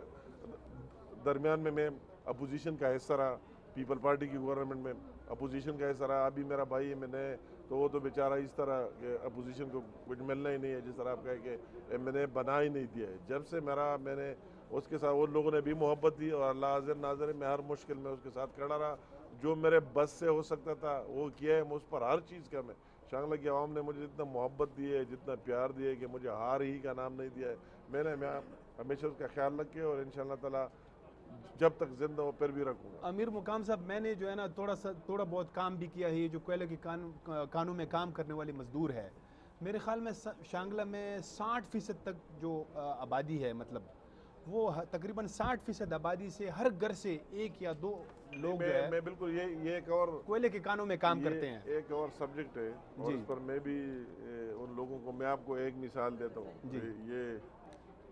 درمیان میں اپوزیشن کا حصہ رہا, پیپل پارٹی کی گورنمنٹ میں اپوزیشن کا حصہ رہا. ابھی میرا بھائی ہے, میں نے تو وہ تو بیچارہ اس طرح کہ اپوزیشن کو کچھ ملنا ہی نہیں ہے, جس طرح آپ کہیں کہ میں نے بنا ہی نہیں دیا ہے. جب سے میں نے اس کے ساتھ, ان لوگوں نے بھی محبت دی اور اللہ حاضر ناظر, میں ہر مشکل میں اس کے ساتھ کھڑا رہا. جو میرے بس سے ہو سکتا تھا وہ کیا ہے. اس پر ہر چیز کا میں شانگلہ کی عوام نے مجھے جتنا محبت دی ہے, جتنا پیار دیا ہے, کہ مجھے ہار ہی کا نام نہیں دیا ہے. میں ہمیشہ اس کا خیال رکھے اور انشاءاللہ تعالی جب تک زندہ ہو پھر بھی رکھوں گا. امیر مقام صاحب, میں نے جو ہے نا تھوڑا بہت کام بھی کیا ہے. جو کوئلے کے کانوں میں کام کرنے والی مزدور ہے, میرے خیال میں شانگلہ میں 60% تک جو آبادی ہے, مطلب وہ تقریباً 60% آبادی سے ہر گھر سے 1 یا 2 لوگ جو ہے میں بالکل یہ ایک اور کوئلے کے کانوں میں کام کرتے ہیں. ایک اور سبجیکٹ ہے اور اس پر میں بھی ان لوگوں کو, میں آپ کو ایک مثال دیتا ہوں. یہ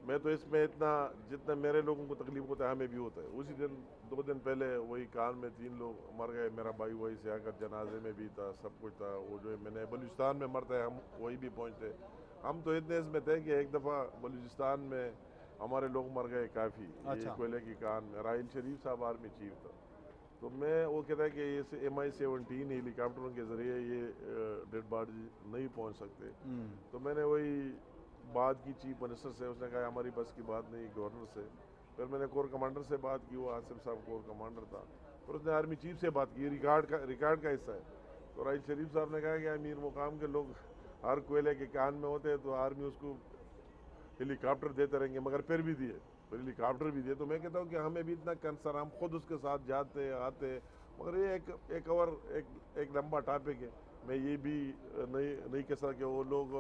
میں تو اس میں اتنا جتنا میرے لوگوں کو تکلیف ہوتا ہے ہمیں بھی ہوتا ہے. اسی دن 2 دن پہلے وہی کان میں 3 لوگ مر گئے. میرا بھائی وہی سے آ کر جنازے میں بھی تھا, سب کچھ تھا. وہ جو میں نے بلوچستان میں مرتا ہے ہم وہی بھی پہنچتے. ہم تو اتنے اس میں تھے کہ ایک دفعہ بلوچستان میں ہمارے لوگ مر گئے کافی. یہ کوئلے کی کان میں راحیل شریف صاحب آرمی چیف تھا. تو وہ کہتا ہے کہ یہ MI-17 ہیلی کاپٹروں کے ذریعے یہ ڈیڈ باڈی نہیں پہنچ سکتے. تو میں نے وہی بات کی چیف منسٹر سے, اس نے کہا ہماری بس کی بات نہیں, گورنر سے. پھر میں نے کور کمانڈر سے بات کی, وہ آصف صاحب کور کمانڈر تھا. پھر اس نے آرمی چیف سے بات کی, ریکارڈ کا حصہ ہے. تو راحیل شریف صاحب نے کہا کہ امیر مقام کے لوگ ہر کوئلے کے کان میں ہوتے ہیں تو آرمی اس کو ہیلی کاپٹر دیتے رہیں گے, مگر پھر بھی دیے, ہیلی کاپٹر بھی دیے. تو میں کہتا ہوں کہ ہمیں بھی اتنا کنسر, ہم خود اس کے ساتھ جاتے آتے. مگر یہ ایک لمبا ٹاپک ہے. میں یہ بھی نہیں کہہ سکتا کہ وہ لوگ,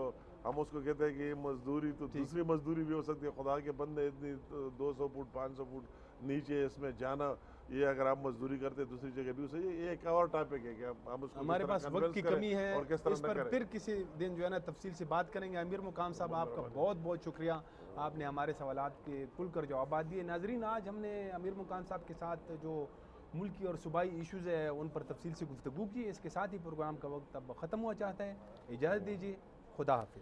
ہم اس کو کہتے ہیں کہ یہ مزدوری تو دوسری مزدوری بھی ہو سکتی ہے. خدا کے بندے اتنی 200 فٹ 500 فٹ نیچے اس میں جانا, یہ اگر آپ مزدوری کرتے دوسری جگہ بھی ہو سکتی ہے. یہ ایک اور ٹاپک ہے کہ ہم اس کو ہمارے پاس وقت کی کمی ہے, اس پر پھر کسی دن جو ہے نا تفصیل سے بات کریں گے. امیر مقام صاحب, آپ کا بہت بہت شکریہ, آپ نے ہمارے سوالات کے کھل کر جوابات دیے. ناظرین, آج ہم نے امیر مقام صاحب کے ساتھ جو ملکی اور صوبائی ایشوز ہے ان پر تفصیل سے گفتگو کی. اس کے ساتھ ہی پروگرام کا وقت اب ختم ہوا چاہتا ہے. اجازت دیجیے, خدا حافظ.